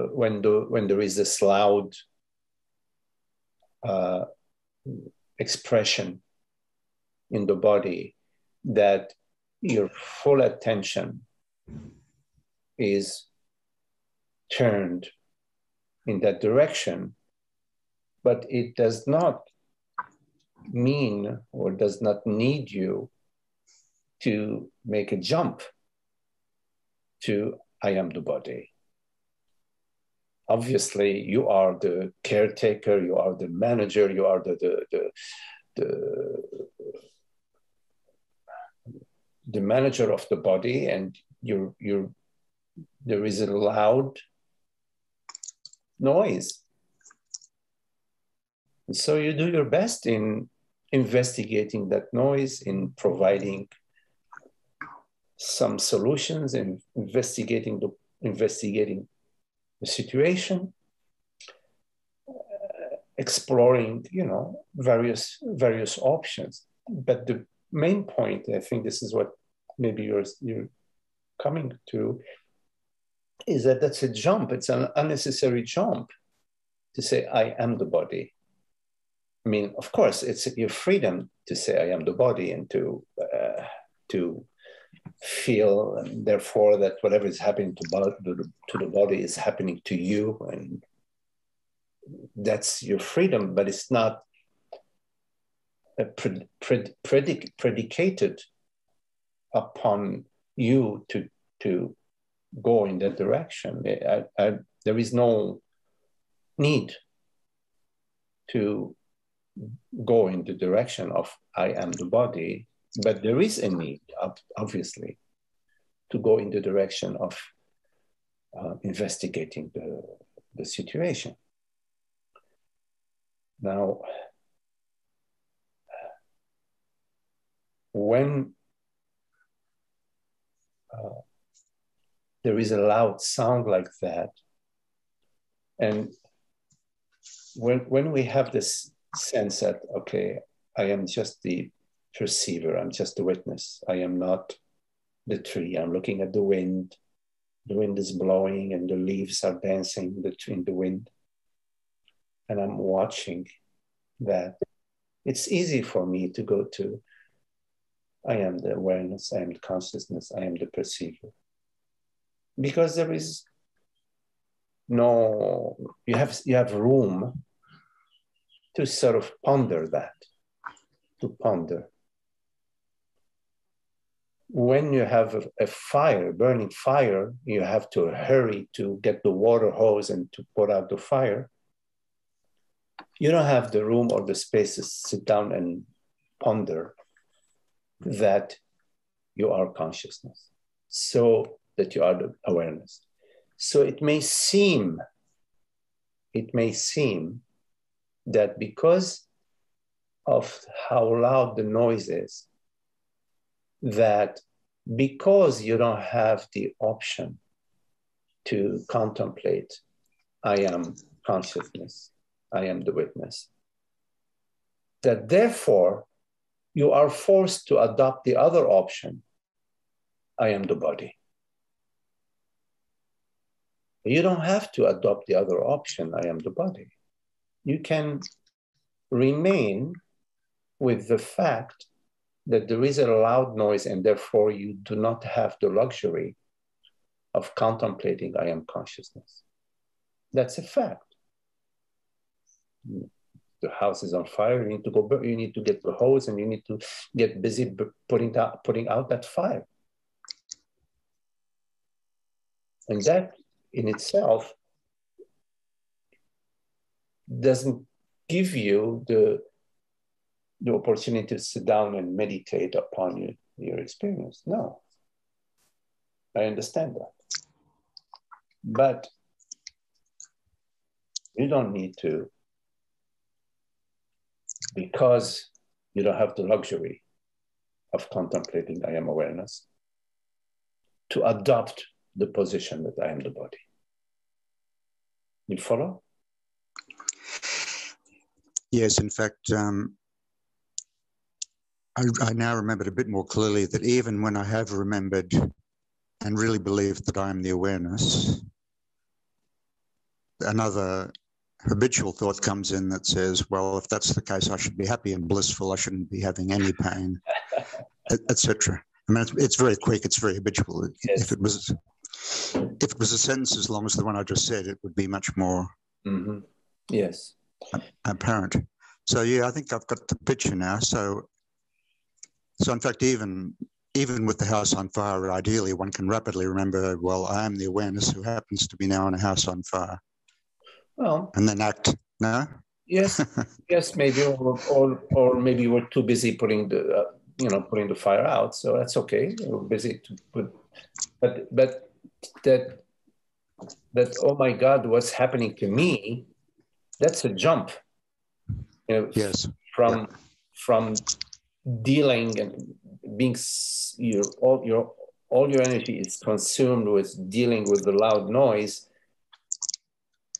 when there is this loud expression in the body, that your full attention is turned in that direction, but it does not mean or does not need you to make a jump to I am the body. Obviously, you are the caretaker, you are the manager, you are the manager of the body, and there is a loud noise. And so you do your best in investigating that noise, in providing some solutions, and investigating the situation, exploring, various options. But the main point, I think this is what maybe you're coming to, is that that's a jump. It's an unnecessary jump to say, I am the body. I mean, of course, it's your freedom to say, I am the body, and to feel, and therefore that whatever is happening to the body is happening to you, and that's your freedom. But it's not predicated upon you to go in that direction. There is no need to go in the direction of I am the body, but there is a need, obviously, to go in the direction of investigating the situation. Now, when there is a loud sound like that, and when we have this sense that, okay, I am just the perceiver, I'm just the witness, I am not the tree, I'm looking at the wind is blowing and the leaves are dancing in the wind, and I'm watching that, it's easy for me to go to, I am the awareness, I am the consciousness, I am the perceiver. Because there is no, you have room to sort of ponder that, to ponder. When you have a fire, burning fire, you have to hurry to get the water hose and to put out the fire. You don't have the room or the space to sit down and ponder that you are consciousness, so that you are the awareness. So it may seem that because of how loud the noise is, that because you don't have the option to contemplate, I am consciousness, I am the witness, that therefore you are forced to adopt the other option, I am the body. You don't have to adopt the other option, I am the body. You can remain with the fact that there is a loud noise, and therefore you do not have the luxury of contemplating I am consciousness. That's a fact. the house is on fire, you need to get the hose and you need to get busy putting out that fire. And that in itself doesn't give you the opportunity to sit down and meditate upon your experience. No, I understand that. But you don't need to, because you don't have the luxury of contemplating I am awareness, to adopt the position that I am the body. You follow? Yes, in fact, I now remembered a bit more clearly that even when I have remembered and really believed that I am the awareness, another habitual thought comes in that says, well, if that's the case, I should be happy and blissful. I shouldn't be having any pain, etc. I mean, it's very quick. It's very habitual. Yes. If it was a sentence as long as the one I just said, it would be much more yes, apparent. So yeah, I think I've got the picture now. So in fact, even with the house on fire, ideally one can rapidly remember, well, I am the awareness who happens to be now in a house on fire. Well, and then act. No. Yes, yes, maybe, or maybe we're too busy putting the fire out. So that's okay. We're busy to put, but that oh my God, what's happening to me? That's a jump. Yes. From dealing and being all your energy is consumed with dealing with the loud noise.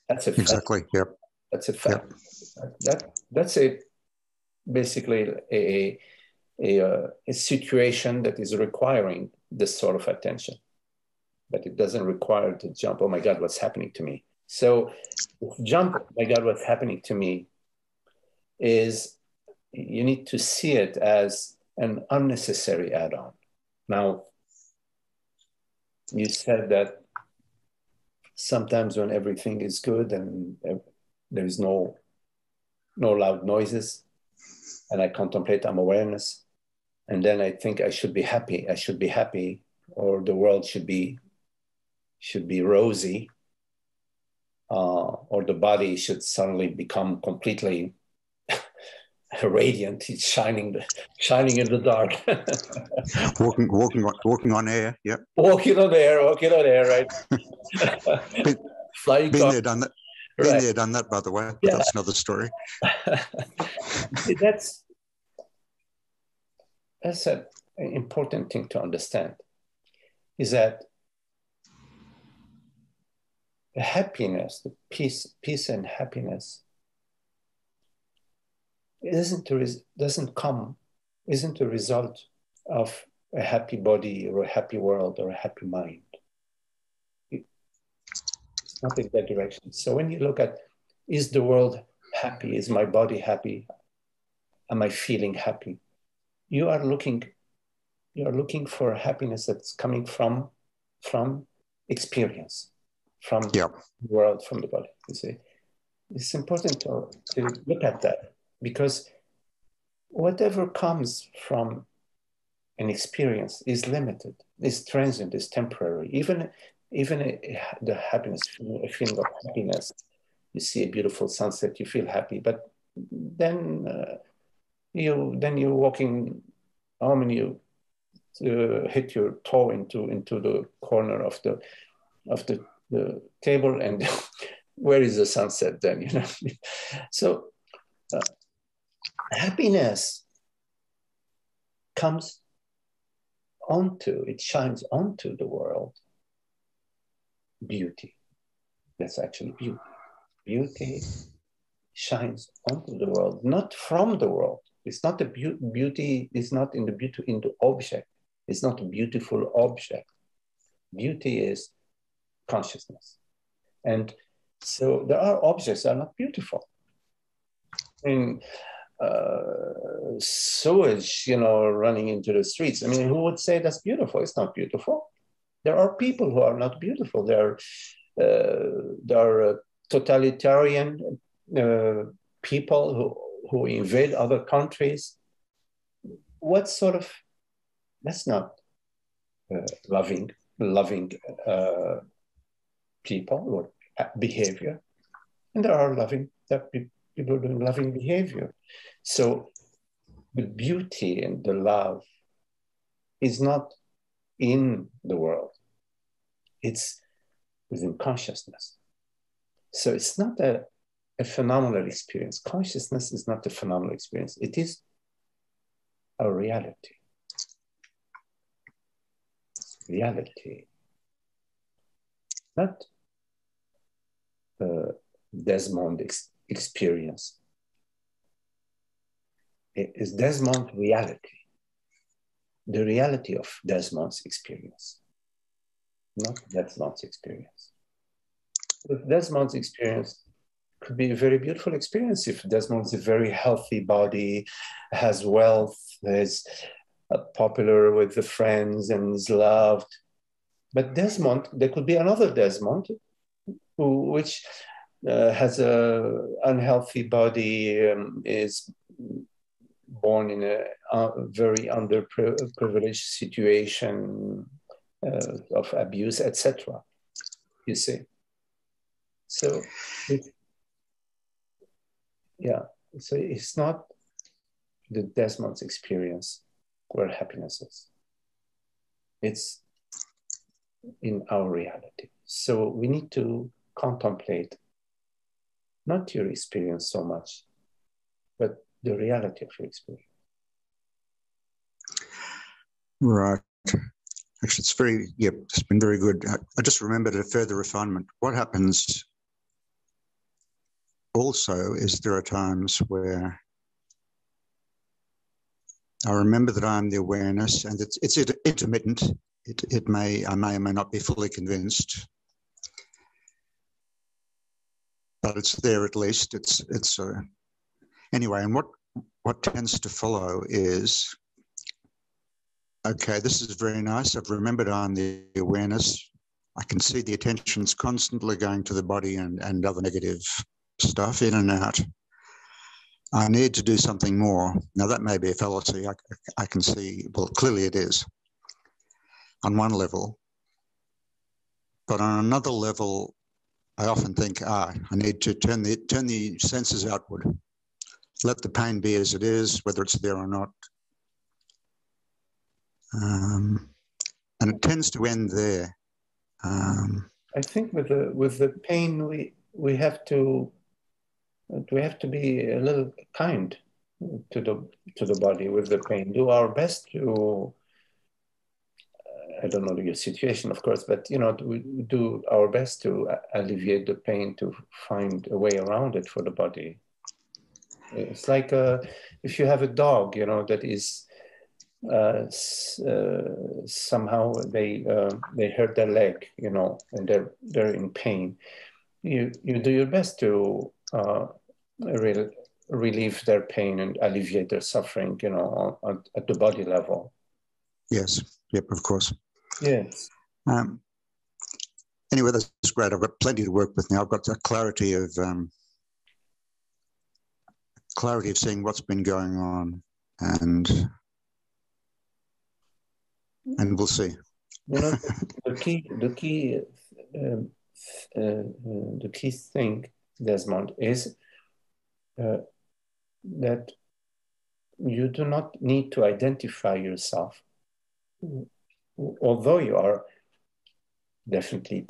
That's a fact. Exactly. Yep. That's a fact. Yep. That's basically a situation that is requiring this sort of attention, but it doesn't require to jump. Oh my God, what's happening to me? So jump. Oh my God, what's happening to me? Is you need to see it as an unnecessary add-on. Now, you said that sometimes when everything is good and there's no loud noises, and I contemplate I'm awareness, and then I think I should be happy. I should be happy, or the world should be rosy, or the body should suddenly become completely radiant. It's shining in the dark. walking on air. Yep. Walking on air, right? Flying. Been there, done that. Been there, done that. By the way, but that's another story. See, that's an important thing to understand. Is that the happiness, the peace and happiness, isn't a result of a happy body or a happy world or a happy mind. It's not in that direction. So when you look at, is the world happy? Is my body happy? Am I feeling happy? You are looking for a happiness that's coming from experience, from the world, from the body. You see, it's important to look at that, because whatever comes from an experience is limited, is transient, is temporary. Even the happiness, a feeling of happiness, you see a beautiful sunset, you feel happy, but then you're walking home and you hit your toe into the corner of the table, and where is the sunset then? So happiness shines onto the world. Beauty. That's actually beauty. Beauty shines onto the world, not from the world. It's not beauty is not in the object. It's not a beautiful object. Beauty is consciousness. And so there are objects that are not beautiful. I mean, sewage, running into the streets. I mean, who would say that's beautiful? It's not beautiful. There are people who are not beautiful. There are totalitarian people who invade other countries. What sort of, that's not loving people or behavior. And there are people doing loving behavior. So the beauty and the love is not in the world. It's within consciousness. So it's not a phenomenal experience. Consciousness is not a phenomenal experience. It is a reality. Reality. Not Desmond experience. It is Desmond reality. The reality of Desmond's experience, not Desmond's experience. But Desmond's experience could be a very beautiful experience if Desmond's a very healthy body, has wealth, is popular with the friends and is loved. But Desmond, there could be another Desmond which has an unhealthy body, is born in a very underprivileged situation of abuse, etc. You see? So, so it's not the Desmond's experience where happiness is. It's in our reality. So we need to contemplate not your experience so much, but the reality of your experience. Right. Actually, it's been very good. I just remembered a further refinement. What happens also is there are times where I remember that I'm the awareness, and it's intermittent. I may or may not be fully convinced, but it's there at least. It's anyway. And what tends to follow is, okay, this is very nice. I've remembered I'm the awareness. I can see the attention's constantly going to the body and other negative stuff in and out. I need to do something more. Now that may be a fallacy. I can see, well, clearly it is on one level. But on another level, I often think, I need to turn the senses outward. Let the pain be as it is, whether it's there or not. And it tends to end there. I think with the pain, we have to be a little kind to the body with the pain. Do our best to. I don't know your situation, of course, but we do our best to alleviate the pain, to find a way around it for the body. It's like if you have a dog, that is somehow they hurt their leg, and they're in pain. You do your best to relieve their pain and alleviate their suffering, at the body level. Yes. Yep. Of course. Yes. Anyway, that's great. I've got plenty to work with now. I've got a clarity of seeing what's been going on, and we'll see. The key thing, Desmond, is that you do not need to identify yourself, although you are definitely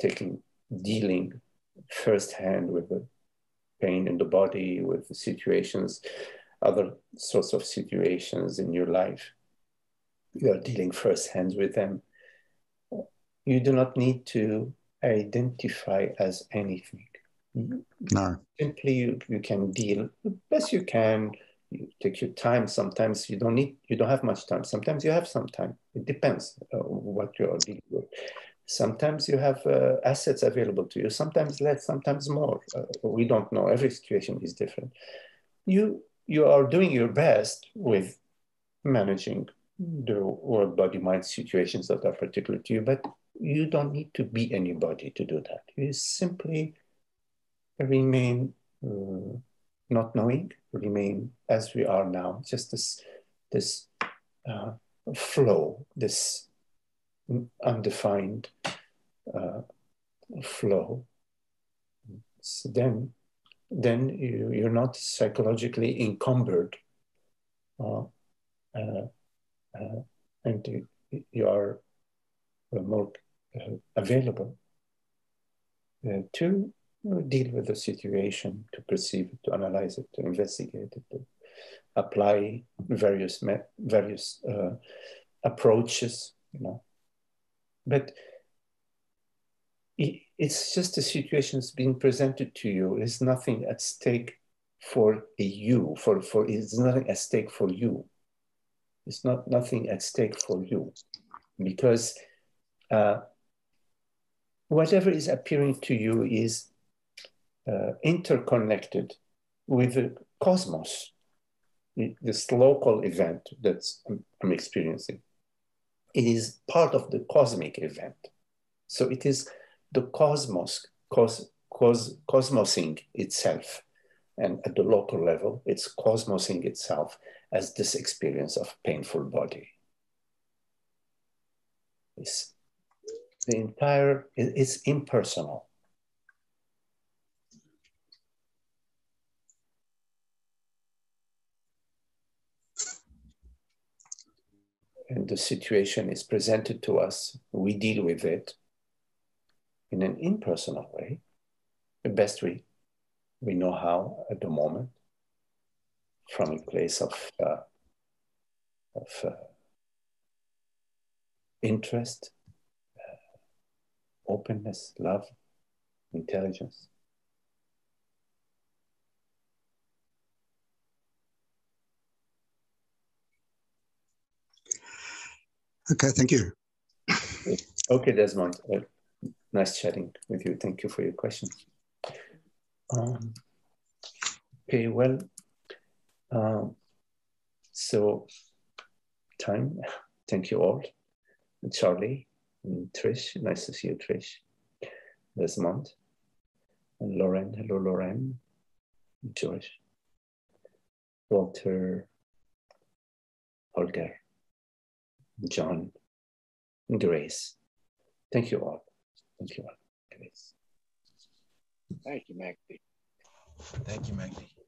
dealing firsthand with the pain in the body, with the situations, other sorts of situations in your life. You are dealing firsthand with them. You do not need to identify as anything. No. Simply you can deal the best you can. You take your time. Sometimes you don't have much time. Sometimes you have some time. It depends what you're dealing with. Sometimes you have assets available to you, sometimes less, sometimes more. We don't know. Every situation is different. You are doing your best with managing the world, body, mind situations that are particular to you, but you don't need to be anybody to do that. You simply remain not knowing, remain as we are now, just this flow, this undefined flow. So then you're not psychologically encumbered, and you are more available to deal with the situation, to perceive it, to analyze it, to investigate it, to apply various approaches, you know. But it's just a situation that's being presented to you. There's nothing at stake for you. It's nothing at stake for you. It's nothing at stake for you, because whatever is appearing to you is interconnected with the cosmos, this local event that I'm experiencing. It is part of the cosmic event. So it is the cosmos, cosmosing itself. And at the local level, it's cosmosing itself as this experience of painful body. It's impersonal. And the situation is presented to us. We deal with it in an impersonal way, the best we know how at the moment, from a place of interest, openness, love, intelligence. Okay, thank you. Okay, Desmond. Nice chatting with you. Thank you for your question. Okay, well, so time. Thank you all. Charlie, and Trish. Nice to see you, Trish. Desmond, and Lauren. Hello, Lauren. George, Walter, Holger, John, and Grace. Thank you all. Thank you all, Grace. Thank you, Magdi. Thank you, Magdi.